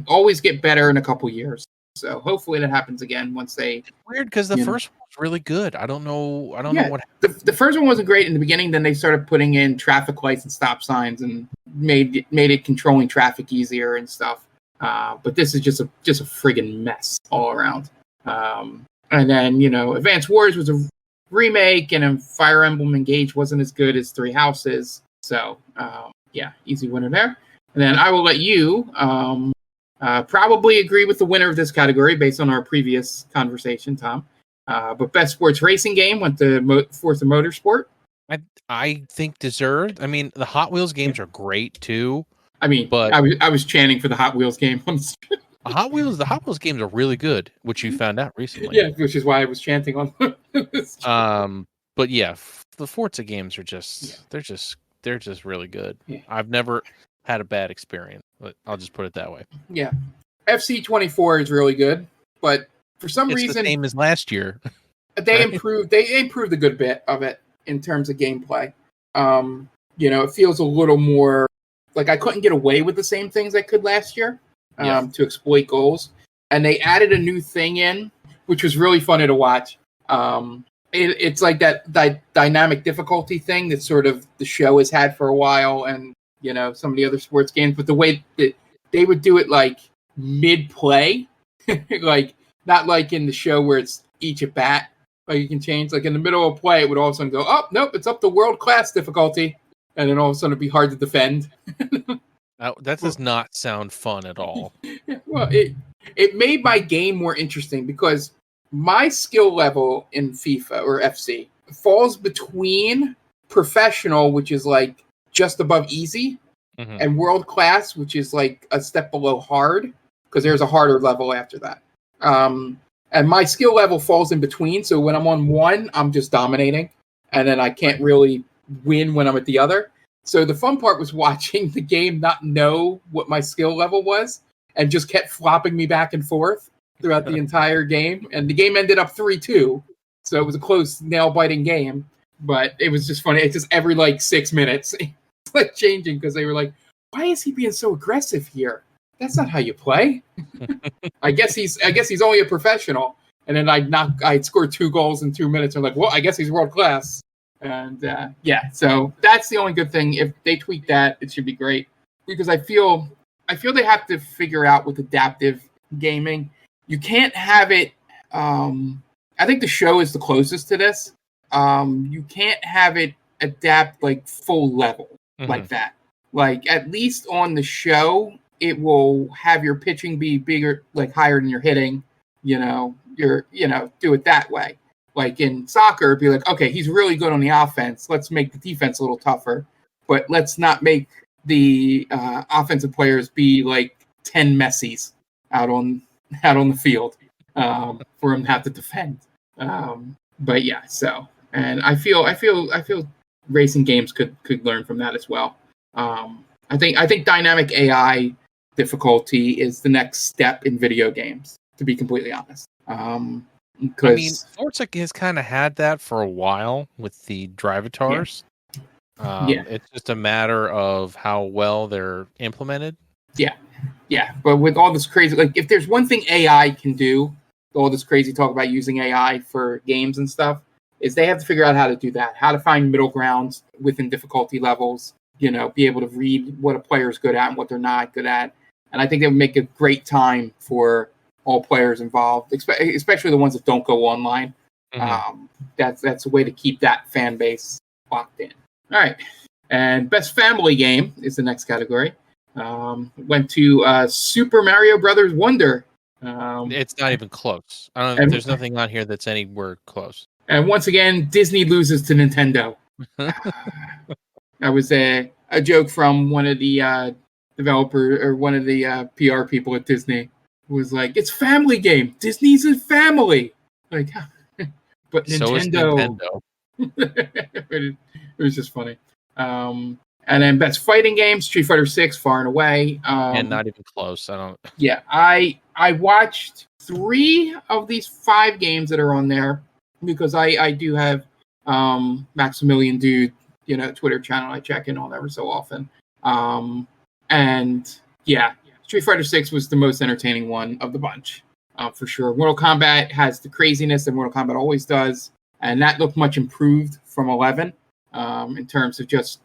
always get better in a couple years. So hopefully that happens again once they... It's weird because the first one was really good. I don't know what happened. The first one wasn't great in the beginning. Then they started putting in traffic lights and stop signs and made it controlling traffic easier and stuff. But this is just a friggin' mess all around. And then, Advance Wars was a remake, and then Fire Emblem Engage wasn't as good as Three Houses. So, easy winner there. And then I will let you Probably agree with the winner of this category based on our previous conversation, Tom. But best sports racing game went to Forza Motorsport. I think deserved. I mean, the Hot Wheels games are great too. I mean, but I was chanting for the Hot Wheels game. the Hot Wheels games are really good, which you found out recently. Yeah, which is why I was chanting on. But yeah, the Forza games are they're just really good. Yeah. I've never had a bad experience, but I'll just put it that way. Yeah, FC24 is really good, but for some reason, it's the same as last year. They improved. They improved a good bit of it in terms of gameplay. It feels a little more like I couldn't get away with the same things I could last year to exploit goals. And they added a new thing in, which was really funny to watch. It's like that dynamic difficulty thing that sort of the show has had for a while, and some of the other sports games. But the way that they would do it, like mid-play, like not like in the show where it's each at bat. Like you can change, like in the middle of play, it would all of a sudden go, oh, nope, it's up to world-class difficulty. And then all of a sudden it'd be hard to defend. That does not sound fun at all. Yeah, well, it made my game more interesting because my skill level in FIFA or FC falls between professional, which is like just above easy, and world-class, which is like a step below hard, because there's a harder level after that. And my skill level falls in between. So when I'm on one, I'm just dominating. And then I can't really win when I'm at the other. So the fun part was watching the game not know what my skill level was and just kept flopping me back and forth throughout the entire game. And the game ended up 3-2. So it was a close, nail-biting game. But it was just funny. It's just every 6 minutes, it's like changing because they were like, why is he being so aggressive here? That's not how you play. I guess he's only a professional. And then I'd scored 2 goals in 2 minutes. I'm like, well, I guess he's world class. And so that's the only good thing. If they tweak that, it should be great. Because I feel they have to figure out with adaptive gaming. You can't have it. I think the show is the closest to this. You can't have it adapt full level like that. Like at least on the show, it will have your pitching be bigger, higher than your hitting, do it that way. Like in soccer, it'd be like, okay, he's really good on the offense. Let's make the defense a little tougher, but let's not make the offensive players be 10 Messis out on the field for him to have to defend. But yeah, so, and I feel racing games could learn from that as well. I think dynamic AI difficulty is the next step in video games, to be completely honest. Forza has kind of had that for a while with the drivatars. It's just a matter of how well they're implemented. Yeah, but with all this crazy, if there's one thing AI can do, all this crazy talk about using AI for games and stuff, is they have to figure out how to do that, how to find middle grounds within difficulty levels, be able to read what a player is good at and what they're not good at. And I think it would make a great time for all players involved, especially the ones that don't go online. That's a way to keep that fan base locked in. All right. And best family game is the next category. Went to Super Mario Brothers Wonder. It's not even close. There's nothing on here that's anywhere close. And once again, Disney loses to Nintendo. That was a joke from one of the developer or one of the PR people at Disney, who was like, "It's family game. Disney's a family." But Nintendo. So is Nintendo. It was just funny. And then best fighting game, Street Fighter 6, far and away. And not even close. Yeah, I watched 3 of these 5 games that are on there because I do have Maximilian Dude, Twitter channel I check in on ever so often. And yeah, Street Fighter 6 was the most entertaining one of the bunch, for sure. Mortal Kombat has the craziness that Mortal Kombat always does, and that looked much improved from 11 in terms of just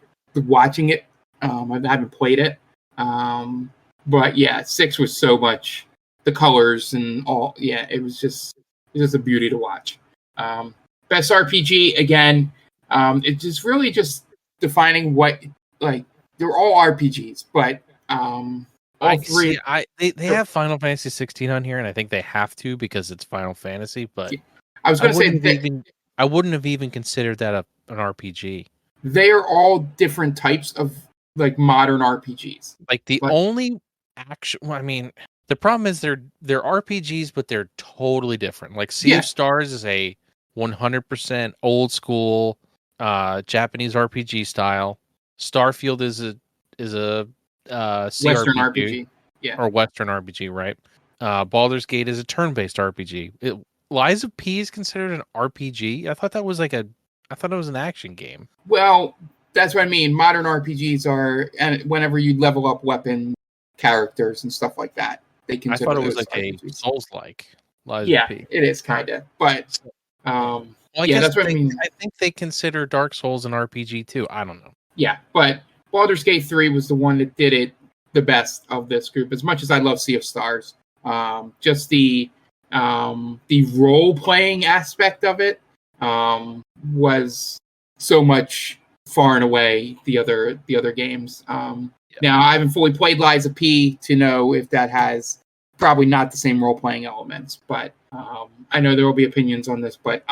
watching it. I haven't played it, but yeah, 6 was so much the colors and all. Yeah, it was just a beauty to watch. Best RPG again. It's just really just defining what they're all RPGs, but All three. They have Final Fantasy 16 on here, and I think they have to because it's Final Fantasy. But I was going to say I wouldn't have even considered that an RPG. They are all different types of like modern RPGs. Like the only action, I mean, the problem is they're RPGs, but they're totally different. Like Sea of Stars is a 100% old school Japanese RPG style. Starfield is a Western CRPG, or Western RPG, right? Baldur's Gate is a turn-based RPG. Lies of P is considered an RPG. I thought it was an action game. Well, that's what I mean. Modern RPGs are, and whenever you level up weapon characters and stuff like that, they consider. I thought it was like RPGs. a Souls-like. Yeah, it is kind of, but that's what I mean. I think they consider Dark Souls an RPG too. I don't know. Yeah, but Baldur's Gate 3 was the one that did it the best of this group. As much as I love Sea of Stars, just the role-playing aspect of it was so much far and away the other games. Now, I haven't fully played Lies of P to know if that has probably not the same role-playing elements, but I know there will be opinions on this, but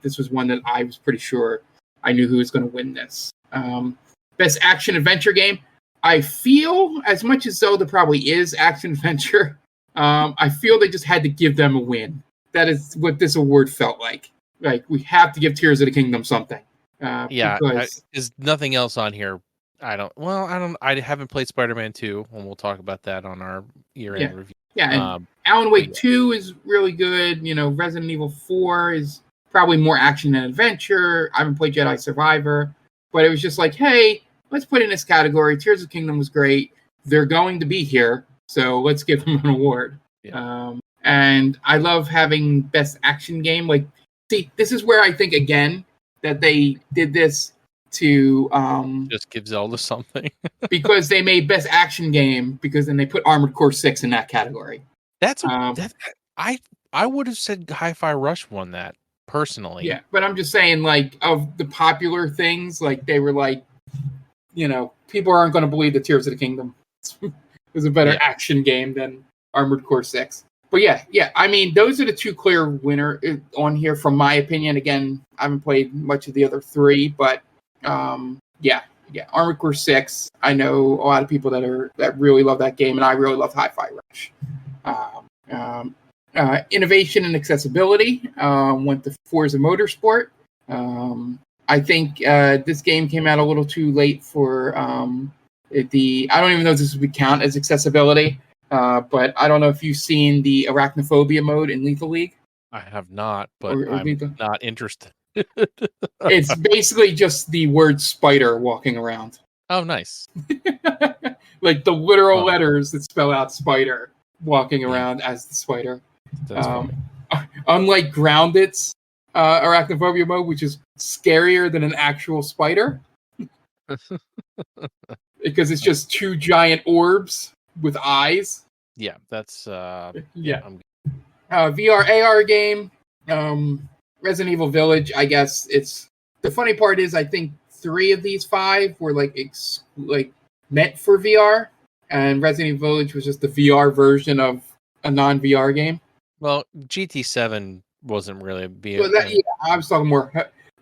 this was one that I was pretty sure I knew who was going to win this. Best action-adventure game. I feel, as much as Zelda probably is action-adventure, I feel they just had to give them a win. That is what this award felt like. Like, we have to give Tears of the Kingdom something. There's nothing else on here. I haven't played Spider-Man 2, and we'll talk about that on our year-end review. Yeah, and Alan Wake 2 is really good. Resident Evil 4 is probably more action and adventure. I haven't played Jedi Survivor, but it was just like, hey, let's put in this category. Tears of the Kingdom was great. They're going to be here, so let's give them an award. Yeah. And I love having best action game. Like, see, this is where I think, again, that they did this to just give Zelda something because they made best action game, because then they put Armored Core 6 in that category. I would have said Hi-Fi Rush won that personally. Yeah, but I'm just saying, like, of the popular things, like, they were like, people aren't going to believe that Tears of the Kingdom was a better action game than Armored Core 6. But yeah, I mean, those are the two clear winner on here, from my opinion. Again, I haven't played much of the other three, but Armored Core 6. I know a lot of people that really love that game, and I really love Hi-Fi Rush. Innovation and accessibility went to Forza Motorsport. I think this game came out a little too late for I don't even know if this would count as accessibility. But I don't know if you've seen the arachnophobia mode in Lethal League. I have not, but I'm not interested. It's basically just the word spider walking around. Oh, nice. Like the literal letters that spell out spider walking around as the spider. That's funny. Unlike Grounded's arachnophobia mode, which is scarier than an actual spider. Because it's just two giant orbs with eyes. Yeah, that's VR AR game. Resident Evil Village, I guess the funny part is I think 3 of these 5 were like meant for VR, and Resident Evil Village was just the VR version of a non-VR game. Well, GT7 wasn't really a VR. I was talking more.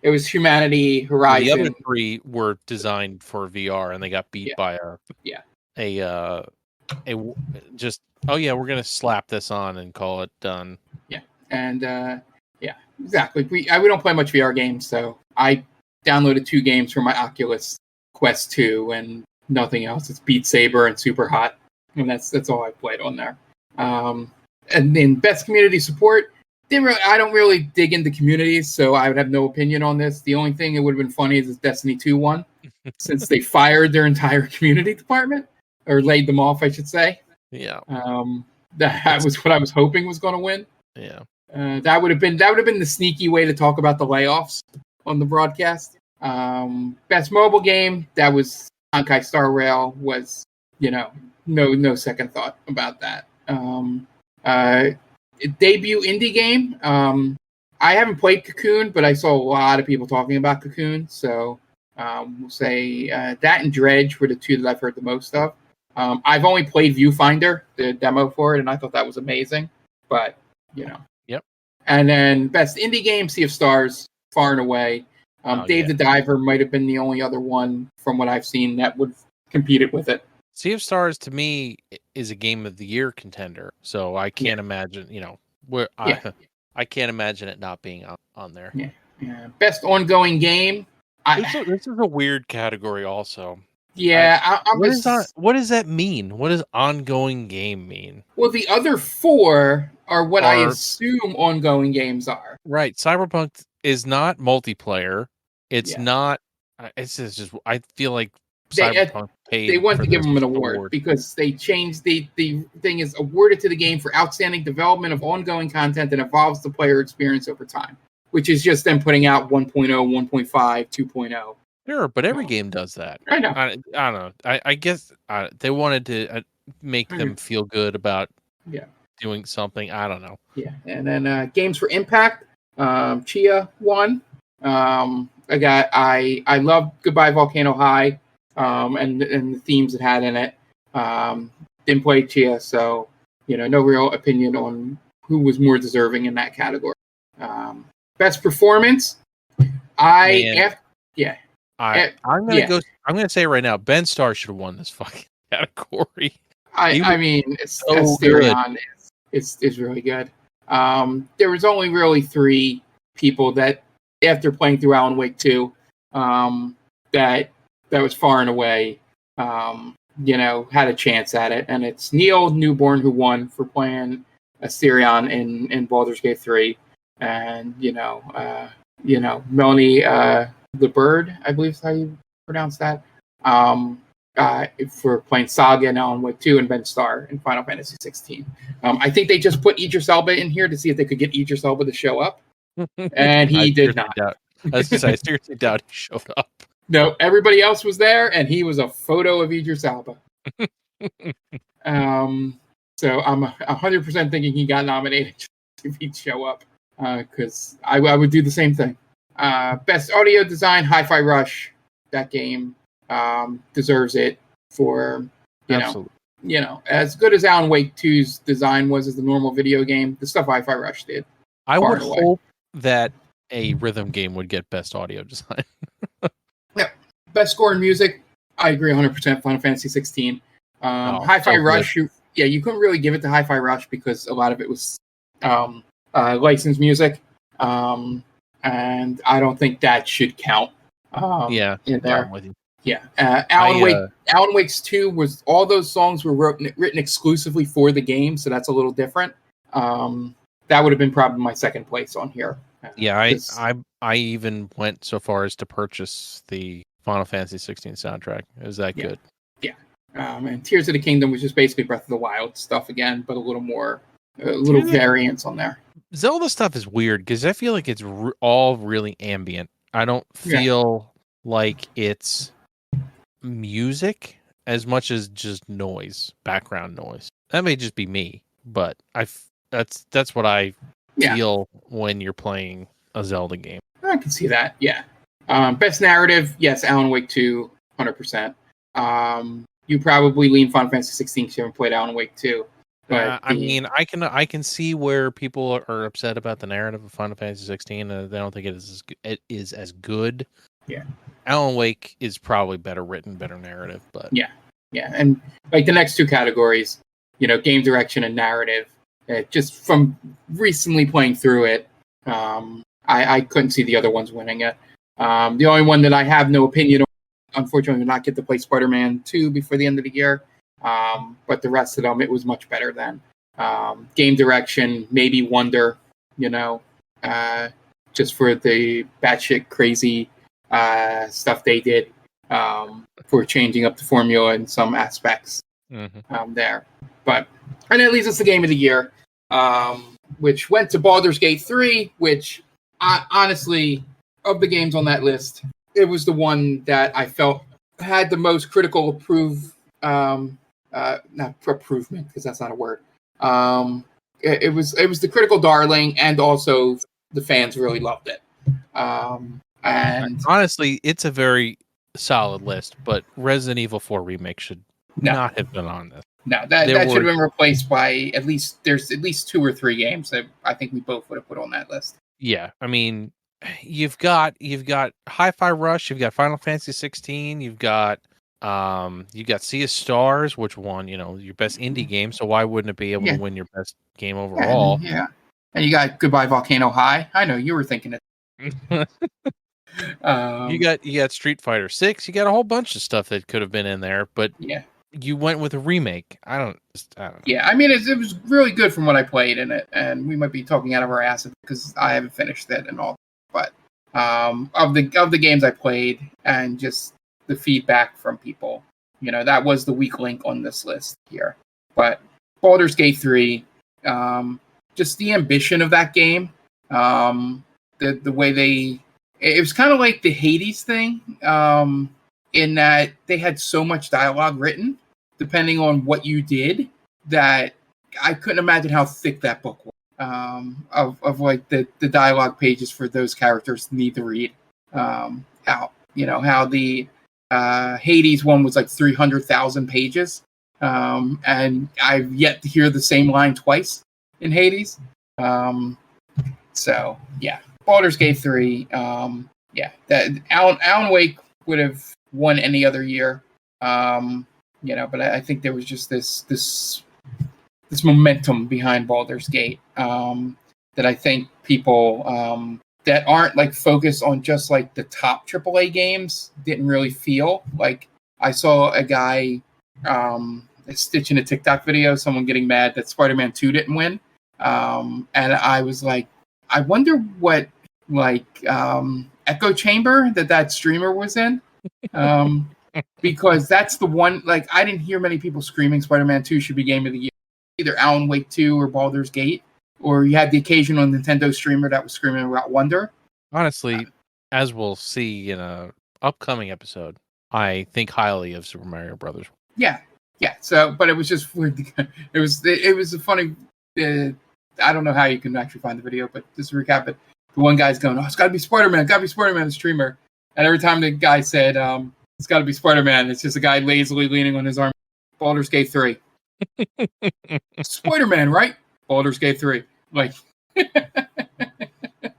It was Humanity Horizon. The other 3 were designed for VR, and they got beat by we're gonna slap this on and call it done. Yeah, and exactly. We don't play much VR games, so I downloaded 2 games for my Oculus Quest 2 and nothing else. It's Beat Saber and Super Hot, and that's all I played on there. And then best community support. I don't really dig into communities, so I would have no opinion on this. The only thing that would have been funny is Destiny 2 won, since they fired their entire community department, or laid them off, I should say. Yeah. That was what I was hoping was going to win. Yeah. That would have been the sneaky way to talk about the layoffs on the broadcast. Best mobile game, that was Honkai Star Rail. Was no second thought about that. Debut indie game. I haven't played Cocoon, but I saw a lot of people talking about Cocoon, so we'll say that and Dredge were the 2 that I've heard the most of. I've only played Viewfinder, the demo for it, and I thought that was amazing. But Yep. And then best indie game, Sea of Stars, far and away. Dave the Diver might have been the only other one from what I've seen that would compete it with it. Sea of Stars to me is a game of the year contender, so I can't imagine. I can't imagine it not being on there. Yeah. Best ongoing game. This is a weird category, also. Yeah, what does that mean? What does ongoing game mean? Well, the other four are what I assume ongoing games are. Right. Cyberpunk is not multiplayer. It's not. It's just. I feel like Cyberpunk paid. They want to give them an award because they changed the thing is awarded to the game for outstanding development of ongoing content that evolves the player experience over time, which is just them putting out 1.0, 1.5, 2.0. Sure, but every game does that. I know. I don't know. I guess they wanted to make them feel good about doing something. I don't know. Yeah, and then games for impact. Chia won. I love Goodbye Volcano High, and the themes it had in it. Didn't play Chia, so no real opinion on who was more deserving in that category. Best performance. I'm gonna say right now, Ben Starr should have won this fucking category. Asterion is really good. There was only really 3 people that, after playing through Alan Wake 2, that was far and away, had a chance at it, and it's Neil Newborn who won for playing Asterion in Baldur's Gate 3, and Melanie the Bird, I believe is how you pronounce that, for playing Saga in Alan Wake 2, and Ben Starr in Final Fantasy 16. I think they just put Idris Elba in here to see if they could get Idris Elba to show up, and he did not. I seriously doubt he showed up. No, everybody else was there, and he was a photo of Idris Elba. So I'm 100% thinking he got nominated if he'd show up, because I would do the same thing. Best audio design, Hi-Fi Rush. That game deserves it for as good as Alan Wake 2's design was as the normal video game. The stuff Hi-Fi Rush did. I would hope that a rhythm game would get best audio design. Yeah, best score in music. I agree 100%. Final Fantasy 16. Hi-Fi Rush. You couldn't really give it to Hi-Fi Rush because a lot of it was licensed music. And I don't think that should count. In there. With you. Yeah. Alan Wake's 2 was all those songs were written exclusively for the game, so that's a little different. That would have been probably my second place on here. I even went so far as to purchase the Final Fantasy 16 soundtrack. It was that good. Yeah. And Tears of the Kingdom was just basically Breath of the Wild stuff again, but a little variance on there. Zelda stuff is weird because I feel like it's all really ambient. I don't feel like it's music as much as just noise, background noise. That may just be me, but that's what I feel when you're playing a Zelda game. I can see that. Yeah. Best narrative, yes, Alan Wake 2, 100%. You probably lean Final Fantasy 16 because you haven't played Alan Wake 2. But I can see where people are upset about the narrative of Final Fantasy 16. They don't think it is as good. Yeah, Alan Wake is probably better written, better narrative, but yeah, and like the next 2 categories, game direction and narrative. Just from recently playing through it, I couldn't see the other ones winning it. The only one that I have no opinion on, unfortunately, did not get to play Spider-Man 2 before the end of the year. But the rest of them, it was much better than. Game direction, maybe Wonder, just for the batshit crazy stuff they did for changing up the formula in some aspects there. And it leads us to Game of the Year, which went to Baldur's Gate 3, which honestly, of the games on that list, it was the one that I felt had the most critical not improvement, because that's not a word. It was the critical darling, and also the fans really loved it. And honestly, it's a very solid list, but Resident Evil 4 Remake should not have been on this. No, that should have been replaced by there's at least 2 or 3 games that I think we both would have put on that list. Yeah, I mean, you've got Hi-Fi Rush, you've got Final Fantasy 16, you've got Sea of Stars, which won, your best indie game. So why wouldn't it be able to win your best game overall? Yeah. And you got Goodbye Volcano High. I know you were thinking it. You got Street Fighter 6. You got a whole bunch of stuff that could have been in there, but you went with a remake. I don't know. Yeah, I mean, it was really good from what I played in it, and we might be talking out of our asses because I haven't finished it and all. But of the games I played and just the feedback from people, that was the weak link on this list here. But Baldur's Gate 3, just the ambition of that game, the way it was kind of like the Hades thing, in that they had so much dialogue written, depending on what you did, that I couldn't imagine how thick that book was. Of like the dialogue pages for those characters need to read. How the Hades one was like 300,000 pages, and I've yet to hear the same line twice in Hades. So yeah, Baldur's Gate 3. That Alan Wake would have won any other year. But I think there was just this momentum behind Baldur's Gate that I think people that aren't like focused on just like the top AAA games didn't really feel. Like I saw a guy stitching a TikTok video, someone getting mad that Spider-Man 2 didn't win, and I was like, I wonder what echo chamber that streamer was in. Because that's the one, like, I didn't hear many people screaming Spider-Man 2 should be game of the year. Either Alan Wake 2 or Baldur's Gate, or you had the occasional Nintendo streamer that was screaming about Wonder. Honestly, as we'll see in a upcoming episode, I think highly of Super Mario Brothers. Yeah. So, but it was just weird. It was a funny. I don't know how you can actually find the video, but just to recap it, the one guy's going, "Oh, it's got to be Spider-Man. Got to be Spider-Man." The streamer, and every time the guy said, "It's got to be Spider-Man," it's just a guy lazily leaning on his arm. Baldur's Gate 3. Spider-Man, right? Baldur's Gate 3. Like,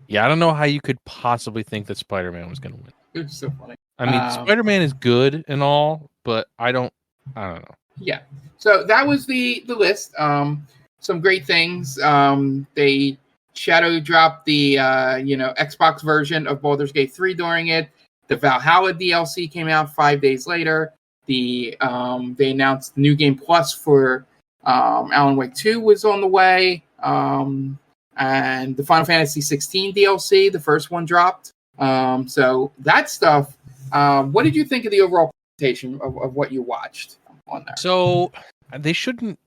yeah, I don't know how you could possibly think that Spider-Man was going to win. It's so funny. I mean, Spider-Man is good and all, but I don't know. Yeah. So that was the list. Some great things. They shadow dropped the Xbox version of Baldur's Gate 3 during it. The Valhalla DLC came out 5 days later. They announced the New Game Plus for Alan Wake 2 was on the way. And the Final Fantasy 16 DLC, the first one dropped. So that stuff. What did you think of the overall presentation of what you watched on there? So they shouldn't.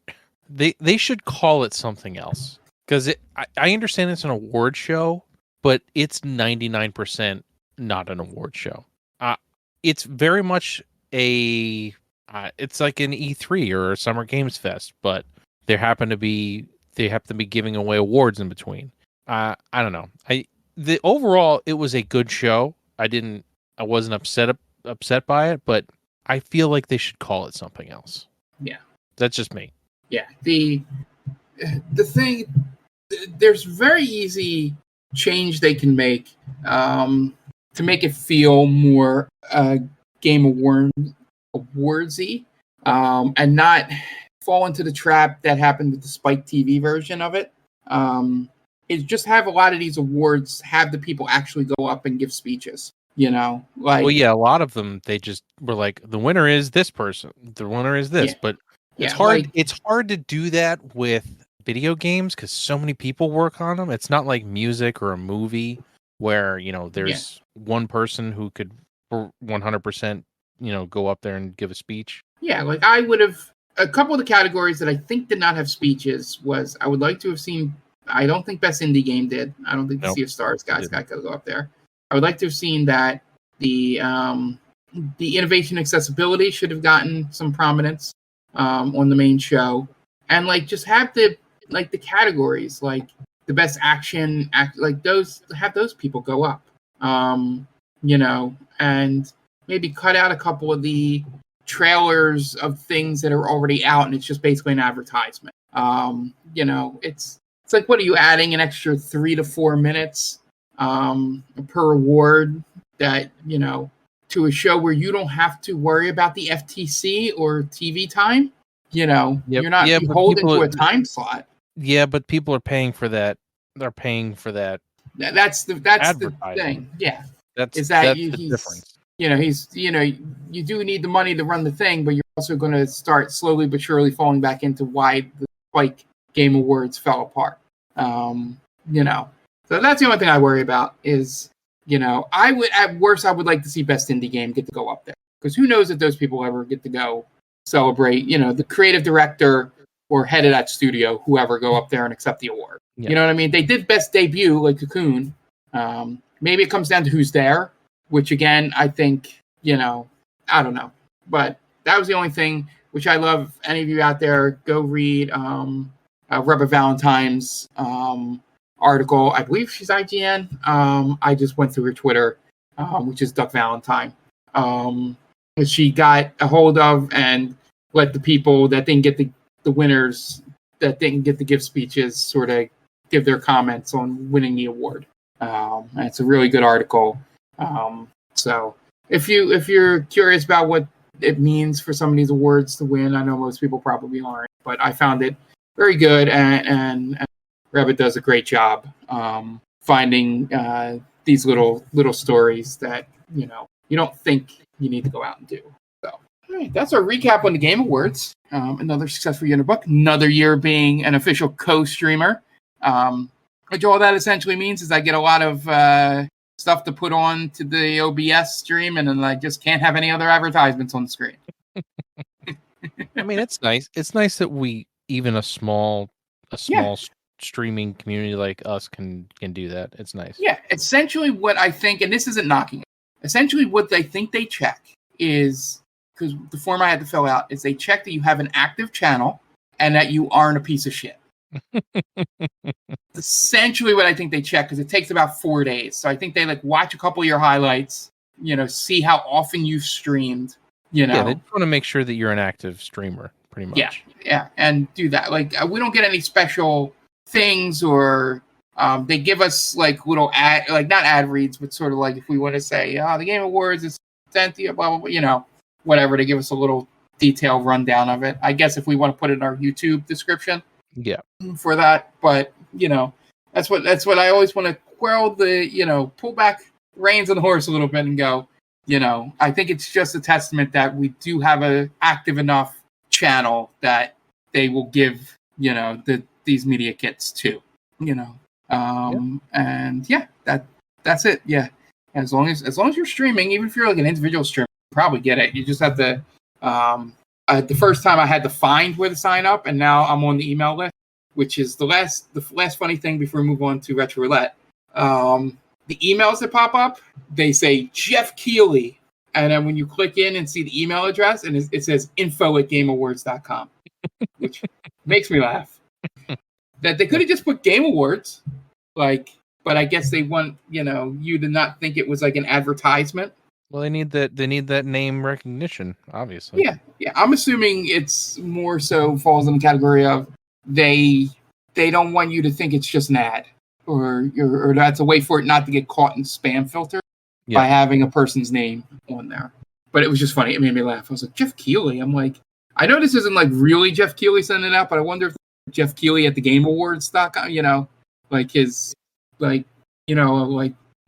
They should call it something else, because I understand it's an award show, but it's 99% not an award show. It's very much it's like an E3 or a Summer Games Fest, but they happen to be giving away awards in between. I don't know. Overall it was a good show. I wasn't upset by it, but I feel like they should call it something else. Yeah, that's just me. Yeah, the thing, there's very easy change they can make to make it feel more Game Awardsy, and not fall into the trap that happened with the Spike TV version of it. Is just have a lot of these awards have the people actually go up and give speeches. Like, well, yeah, a lot of them they just were like, the winner is this person, the winner is this, but it's hard. It's hard to do that with video games because so many people work on them. It's not like music or a movie where there's one person who could 100% go up there and give a speech. Yeah, like I would have a couple of the categories that I think did not have speeches was I would like to have seen. I don't think Best Indie Game did. I don't think the Sea of Stars guys got to go up there. I would like to have seen that the innovation accessibility should have gotten some prominence on the main show, and like just have the categories like the best action like those, have those people go up, and maybe cut out a couple of the trailers of things that are already out, and it's just basically an advertisement. It's like, what are you adding, an extra 3 to 4 minutes per award that, to a show where you don't have to worry about the FTC or TV time? You're not beholden to a time slot. Yeah, but people are paying for that. They're paying for that. That's the thing. Yeah, that's the difference. You do need the money to run the thing, but you're also going to start slowly but surely falling back into why the Spike Game Awards fell apart. So that's the only thing I worry about is, I would like to see Best Indie Game get to go up there, because who knows if those people ever get to go celebrate, the creative director or head of that studio, whoever, go up there and accept the award. Yeah. You know what I mean? They did Best Debut, like Cocoon. Maybe it comes down to who's there, which again, I think, I don't know. But that was the only thing, which I love. Any of you out there, go read Rebecca Valentine's article. I believe she's IGN. I just went through her Twitter, which is Duck Valentine. She got a hold of and let the people that didn't get the winners, that didn't get the gift speeches, sort of give their comments on winning the award. And it's a really good article. So if you're curious about what it means for some of these awards to win, I know most people probably aren't, but I found it very good, and Rabbit does a great job finding these little stories that you don't think you need to go out and do. So, all right, that's our recap on the Game Awards. Another successful year in the book. Another year being an official co-streamer. Which all that essentially means is I get a lot of stuff to put on to the OBS stream, and then I just can't have any other advertisements on the screen. I mean, it's nice. It's nice that even a small streaming community like us can do that. It's nice. Yeah, essentially what I think, and this isn't knocking it, essentially what they think they check is, because the form I had to fill out is they check that you have an active channel and that you aren't a piece of shit. Essentially what I think they check, because it takes about 4 days. So I think they watch a couple of your highlights, see how often you've streamed, Yeah, they just want to make sure that you're an active streamer, pretty much. Yeah, and do that. We don't get any special things, or they give us little ad, not ad reads, but sort of if we want to say, the Game Awards is sent to you, blah, blah, blah, whatever, to give us a little detailed rundown of it. I guess if we want to put it in our YouTube description. Yeah. For that, but that's what I always want to quell the, pull back reins on the horse a little bit and go, I think it's just a testament that we do have a active enough channel that they will give, these media kits to, and that's it. Yeah. As long as you're streaming, even if you're an individual streamer, you probably get it. You just have to, the first time I had to find where to sign up, and now I'm on the email list, which is the last funny thing before we move on to Retro Roulette. The emails that pop up, they say Jeff Keighley, and then when you click in and see the email address, and it says info@gameawards.com, which makes me laugh. That they could have just put Game Awards, but I guess they want you to not think it was an advertisement. Well, they need that name recognition, obviously. Yeah. I'm assuming it's more so falls in the category of they don't want you to think it's just an ad, or that's a way for it not to get caught in spam filter by having a person's name on there. But it was just funny. It made me laugh. I was like, Jeff Keighley. I'm like, I know this isn't really Jeff Keighley sending it out, but I wonder if Jeff Keighley at the Game Awards.com, his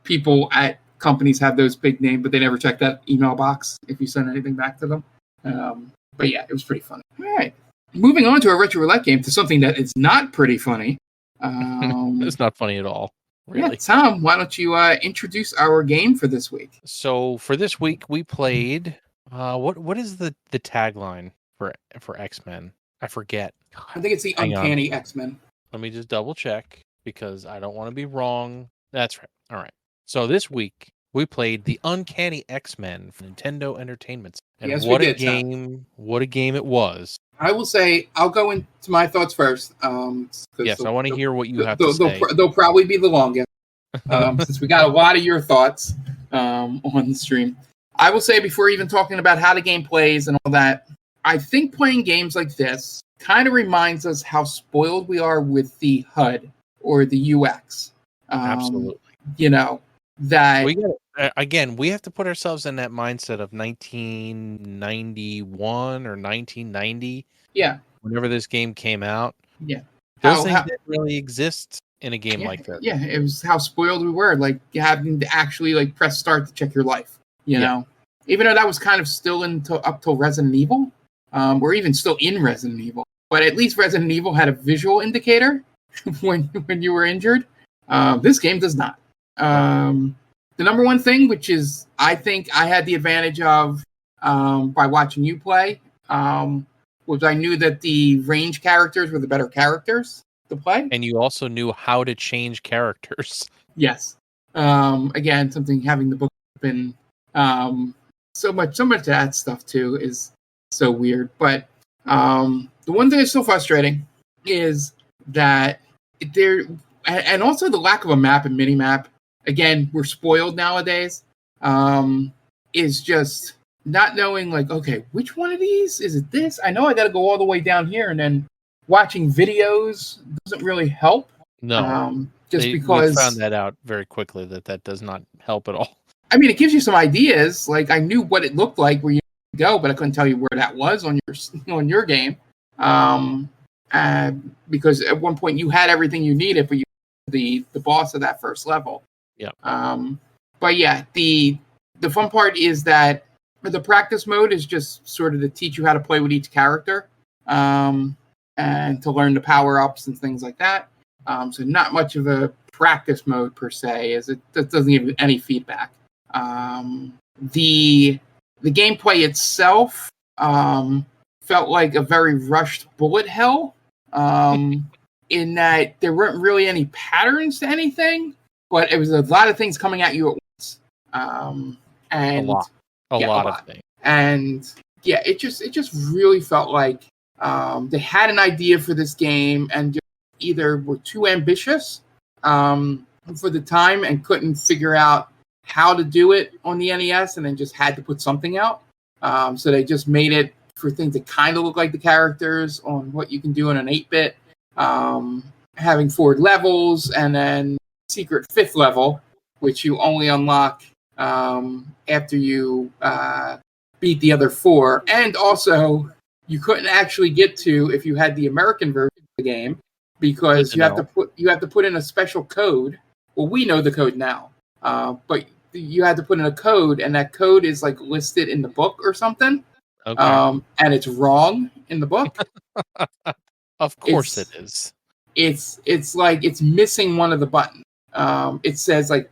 people at companies have those big names, but they never check that email box if you send anything back to them. But yeah, it was pretty funny. All right. Moving on to a Retro Roulette game, to something that is not pretty funny. It's not funny at all. Really. Yeah, Tom, why don't you introduce our game for this week? So for this week, we played. What is the tagline for X-Men? I forget. I think it's the Uncanny X-Men. Let me just double check, because I don't want to be wrong. That's right. All right. So this week we played the Uncanny X-Men for Nintendo Entertainment. And yes, what we did, a game! Tom. What a game it was! I will say, I'll go into my thoughts first. Yes, I want to hear what you have to say. They'll probably be the longest, since we got a lot of your thoughts on the stream. I will say, before even talking about how the game plays and all that, I think playing games like this kind of reminds us how spoiled we are with the HUD or the UX. Absolutely. You know, that... We have to put ourselves in that mindset of 1991 or 1990. Yeah. Whenever this game came out. Yeah. Those things didn't really exist in a game like that. Yeah, it was how spoiled we were, like having to actually like press start to check your life, you know? Even though that was kind of still up till Resident Evil, or even still in Resident Evil. But at least Resident Evil had a visual indicator when you were injured. This game does not. The number one thing, which is I think I had the advantage of by watching you play, was I knew that the range characters were the better characters to play. And you also knew how to change characters. Yes. Again, something having the book open, so much of that stuff too is so weird. But the one thing that's so frustrating is that and also the lack of a map and mini map. Again, we're spoiled nowadays. Is just not knowing, like, okay, which one of these is it? This I know I got to go all the way down here, and then watching videos doesn't really help. No, because we found that out very quickly that does not help at all. I mean, it gives you some ideas. Like, I knew what it looked like where you go, but I couldn't tell you where that was on your game. Because at one point you had everything you needed, but you the boss of that first level. Yeah. But yeah, the fun part is that the practice mode is just sort of to teach you how to play with each character, and to learn the power-ups and things like that. So not much of a practice mode per se, as it doesn't give any feedback. The gameplay itself felt like a very rushed bullet hell, in that there weren't really any patterns to anything, but it was a lot of things coming at you at once. And a lot of things. And yeah, it just really felt like they had an idea for this game and just either were too ambitious for the time and couldn't figure out how to do it on the NES, and then just had to put something out. So they just made it for things that kind of look like the characters on what you can do in an 8-bit, having 4 levels, and then secret 5th level, which you only unlock after you beat the other 4. And also, you couldn't actually get to if you had the American version of the game, because you have to put in a special code. Well, we know the code now, but you had to put in a code, and that code is like listed in the book or something. Okay. And it's wrong in the book. Of course it is. It's like it's missing one of the buttons. It says like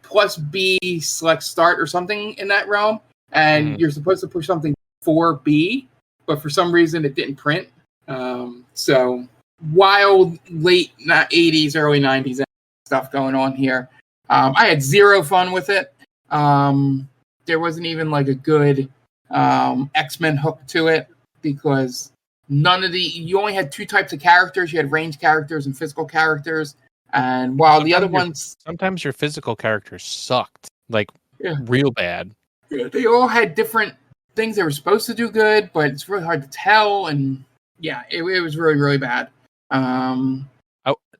+B select start or something in that realm, and you're supposed to push something 4B, but for some reason it didn't print. So wild late 80s, early 90s stuff going on here. I had zero fun with it. There wasn't even like a good X-Men hook to it, because you only had 2 types of characters. You had range characters and physical characters. And while the other ones... Sometimes your physical characters sucked, like real bad. Yeah, they all had different things they were supposed to do good, but it's really hard to tell. And yeah, it was really, really bad.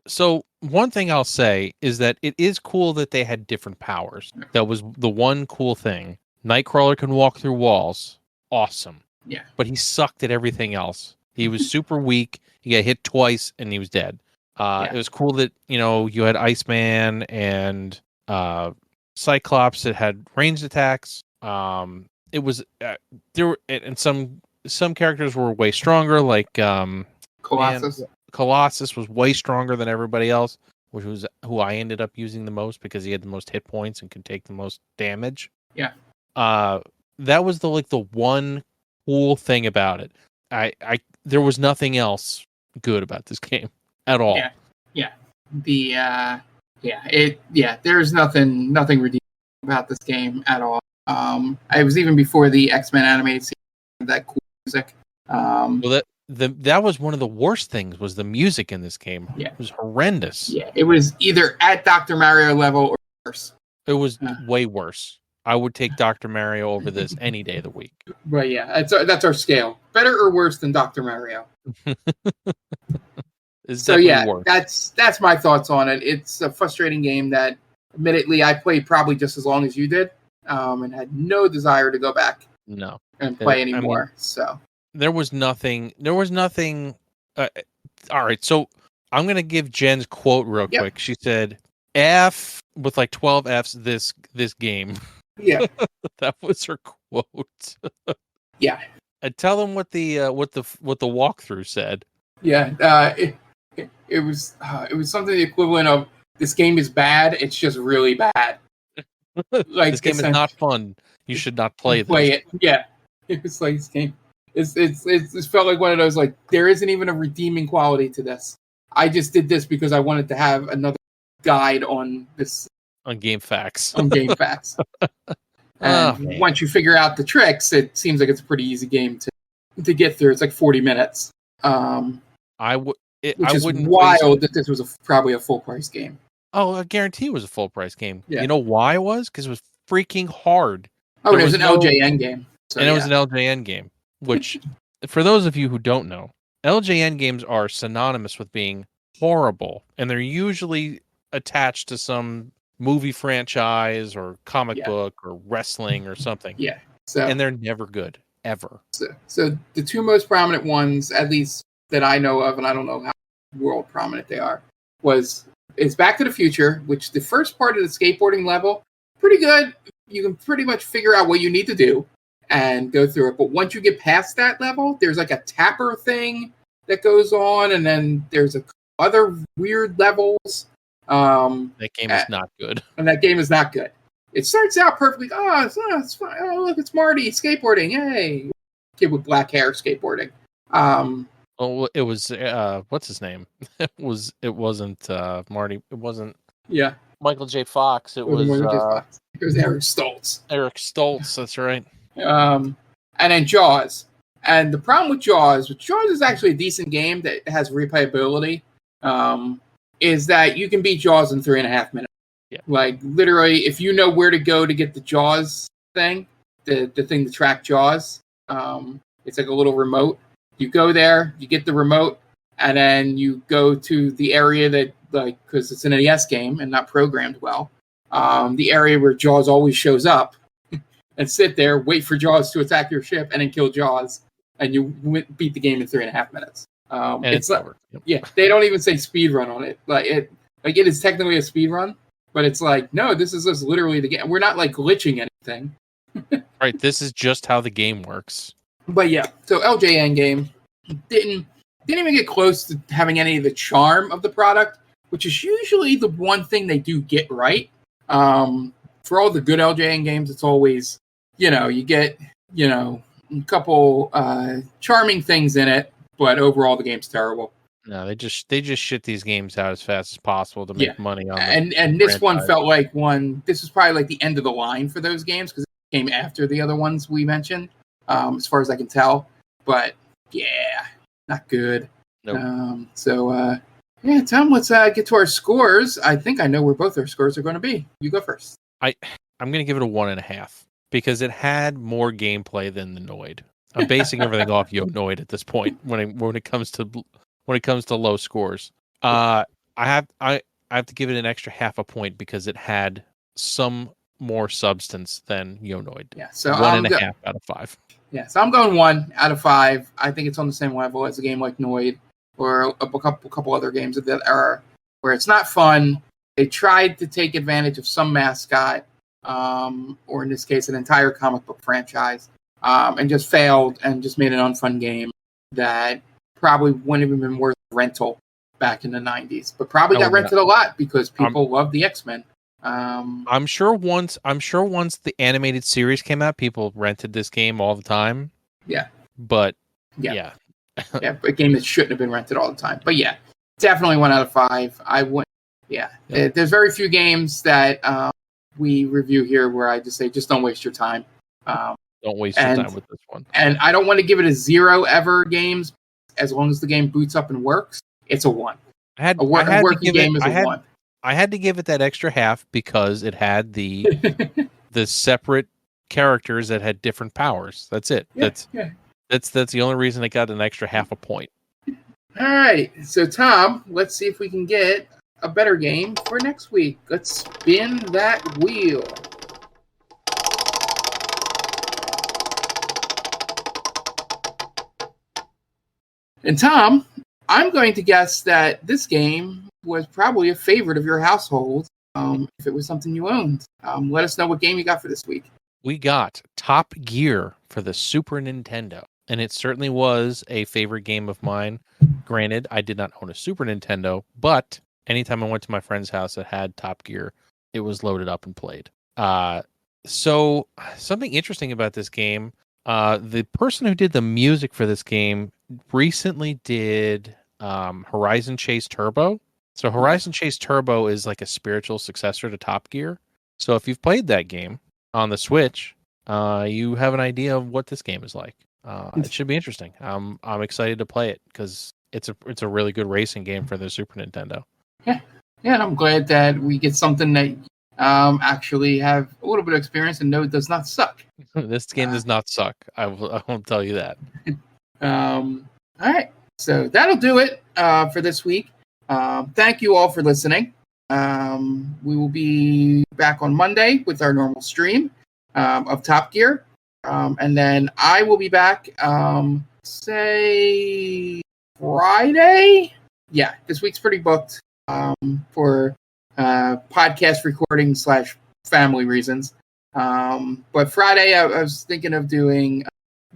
So one thing I'll say is that it is cool that they had different powers. That was the one cool thing. Nightcrawler can walk through walls. Awesome. Yeah. But he sucked at everything else. He was super weak. He got hit twice and he was dead. It was cool that, you had Iceman and Cyclops that had ranged attacks. It was there were, and some characters were way stronger, like Colossus. Colossus was way stronger than everybody else, which was who I ended up using the most because he had the most hit points and could take the most damage. Yeah. That was the one cool thing about it. There was nothing else good about this game at all. Yeah. There's nothing redeemable about this game at all. It was even before the X-Men animated series, that cool music. That was one of the worst things, was the music in this game. Yeah. It was horrendous. Yeah, it was either at Dr. Mario level or worse. It was way worse. I would take Dr. Mario over this any day of the week. But yeah, that's our scale. Better or worse than Dr. Mario? So yeah, worse. That's my thoughts on it. It's a frustrating game that, admittedly, I played probably just as long as you did, and had no desire to go back. No, and play anymore. So there was nothing. All right, so I'm gonna give Jen's quote real quick. She said, "F with like 12 Fs this game." Yeah, that was her quote. Yeah, and tell them what the walkthrough said. Yeah, it was something the equivalent of, this game is bad. It's just really bad. Like, this game is not fun. You should not play it. Yeah, it was like, this game. It felt like one of those, like, there isn't even a redeeming quality to this. I just did this because I wanted to have another guide on this. On GameFAQs. On GameFAQs. And once you figure out the tricks, it seems like it's a pretty easy game to get through. It's like 40 minutes. Which is wild that this was probably a full price game. Oh, I guarantee it was a full price game. Yeah. You know why it was? Because it was freaking hard. Oh, it was an LJN game. So, it was an LJN game, which, for those of you who don't know, LJN games are synonymous with being horrible, and they're usually attached to some movie franchise or comic book or wrestling or something. Yeah. And they're never good, ever. So the two most prominent ones, at least that I know of, and I don't know how world prominent they are, is Back to the Future, which the first part of the skateboarding level, pretty good. You can pretty much figure out what you need to do and go through it. But once you get past that level, there's like a tapper thing that goes on, and then there's other weird levels. That game is not good. And that game is not good. It starts out perfectly. It's fine. Oh, look, it's Marty skateboarding. Yay. Kid with black hair skateboarding. Well, it was what's his name? It wasn't Marty. It wasn't Michael J. Fox. It was Michael J. Fox. It was Eric Stoltz. Eric Stoltz, that's right. And then Jaws. And the problem with Jaws is actually a decent game that has replayability, is that you can beat Jaws in 3.5 minutes. Yeah. Like, literally, if you know where to go to get the Jaws thing, the thing to track Jaws, it's like a little remote. You go there, you get the remote, and then you go to the area that, like, because it's an NES game and not programmed well, the area where Jaws always shows up, and sit there, wait for Jaws to attack your ship, and then kill Jaws, and you beat the game in 3.5 minutes. It's over. They don't even say speed run on it. It is technically a speed run, but it's like, no, this is just literally the game. We're not like glitching anything. Right, this is just how the game works. But yeah, so LJN game didn't even get close to having any of the charm of the product, which is usually the one thing they do get right. For all the good LJN games, it's always, you get, a couple charming things in it, but overall the game's terrible. No, they just shit these games out as fast as possible to make money on them. And this one felt like this was probably like the end of the line for those games, because it came after the other ones we mentioned, as far as I can tell. But yeah, not good. Nope. Tom, let's get to our scores. I think I know where both our scores are going to be. You go first. I'm going to give it a 1.5 because it had more gameplay than the Noid. I'm basing everything off Yo Noid at this point when it comes to low scores. I have to give it an extra 0.5 point because it had some more substance than Yo Noid. Yeah, so 1.5 out of 5. Yeah, so I'm going 1 out of 5. I think it's on the same level as a game like Noid or a couple other games that are where it's not fun. They tried to take advantage of some mascot, or in this case, an entire comic book franchise, and just failed and just made an unfun game that probably wouldn't have been worth rental back in the 90s, but probably got rented a lot because people love the X-Men. I'm sure once the animated series came out, people rented this game all the time. Yeah. But yeah. Yeah, a game that shouldn't have been rented all the time. But yeah, definitely 1 out of 5. I wouldn't. Yeah. There's very few games that we review here where I just say, just don't waste your time. Don't waste your time with this one. And I don't want to give it a 0 ever games. As long as the game boots up and works, it's a 1. A working game is a 1. I had to give it that extra half because it had the the separate characters that had different powers. That's it. That's the only reason it got an extra half a point. All right. So Tom, let's see if we can get a better game for next week. Let's spin that wheel. And Tom, I'm going to guess that this game was probably a favorite of your household, if it was something you owned. Let us know what game you got for this week. We got Top Gear for the Super Nintendo, and it certainly was a favorite game of mine. Granted, I did not own a Super Nintendo, but anytime I went to my friend's house that had Top Gear, it was loaded up and played. So something interesting about this game, the person who did the music for this game recently did Horizon Chase Turbo. So Horizon Chase Turbo is like a spiritual successor to Top Gear. So if you've played that game on the Switch, you have an idea of what this game is like. It should be interesting. I'm excited to play it because it's a really good racing game for the Super Nintendo. Yeah, and I'm glad that we get something that actually have a little bit of experience and know it does not suck. This game does not suck. I won't tell you that. All right, so that'll do it for this week. Thank you all for listening. We will be back on Monday with our normal stream of Top Gear. And then I will be back, say, Friday? Yeah, this week's pretty booked for podcast recording / family reasons. But Friday, I was thinking of doing,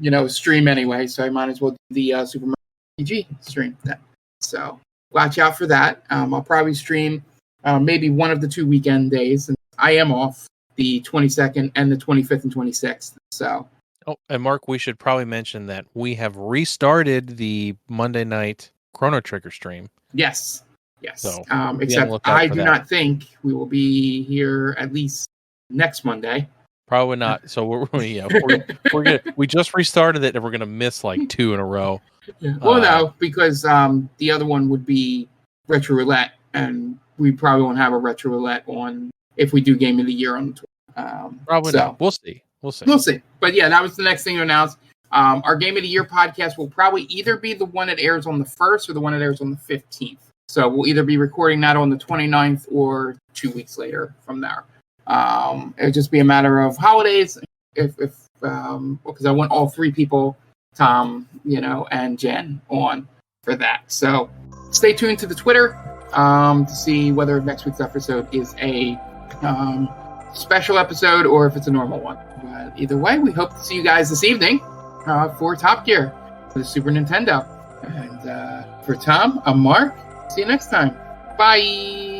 a stream anyway, so I might as well do the Super Mario RPG stream then. So watch out for that. I'll probably stream maybe one of the 2 weekend days. And I am off the 22nd and the 25th and 26th. So. Oh, and Mark, we should probably mention that we have restarted the Monday night Chrono Trigger stream. Yes. So, except I do not think we will be here at least next Monday. Probably not. So we're gonna we just restarted it and we're gonna miss like 2 in a row. Yeah. Well, no, because the other one would be Retro Roulette, and we probably won't have a Retro Roulette on if we do Game of the Year on the tour. Probably not. We'll see. We'll see. But yeah, that was the next thing to announce. Our Game of the Year podcast will probably either be the one that airs on the 1st or the one that airs on the 15th. So we'll either be recording that on the 29th or 2 weeks later from there. It'll just be a matter of holidays. If because I want all 3 people, Tom, and Jen on for that. So stay tuned to the Twitter to see whether next week's episode is a special episode or if it's a normal one. But either way, we hope to see you guys this evening for Top Gear for the Super Nintendo. And for Tom, I'm Mark. See you next time. Bye.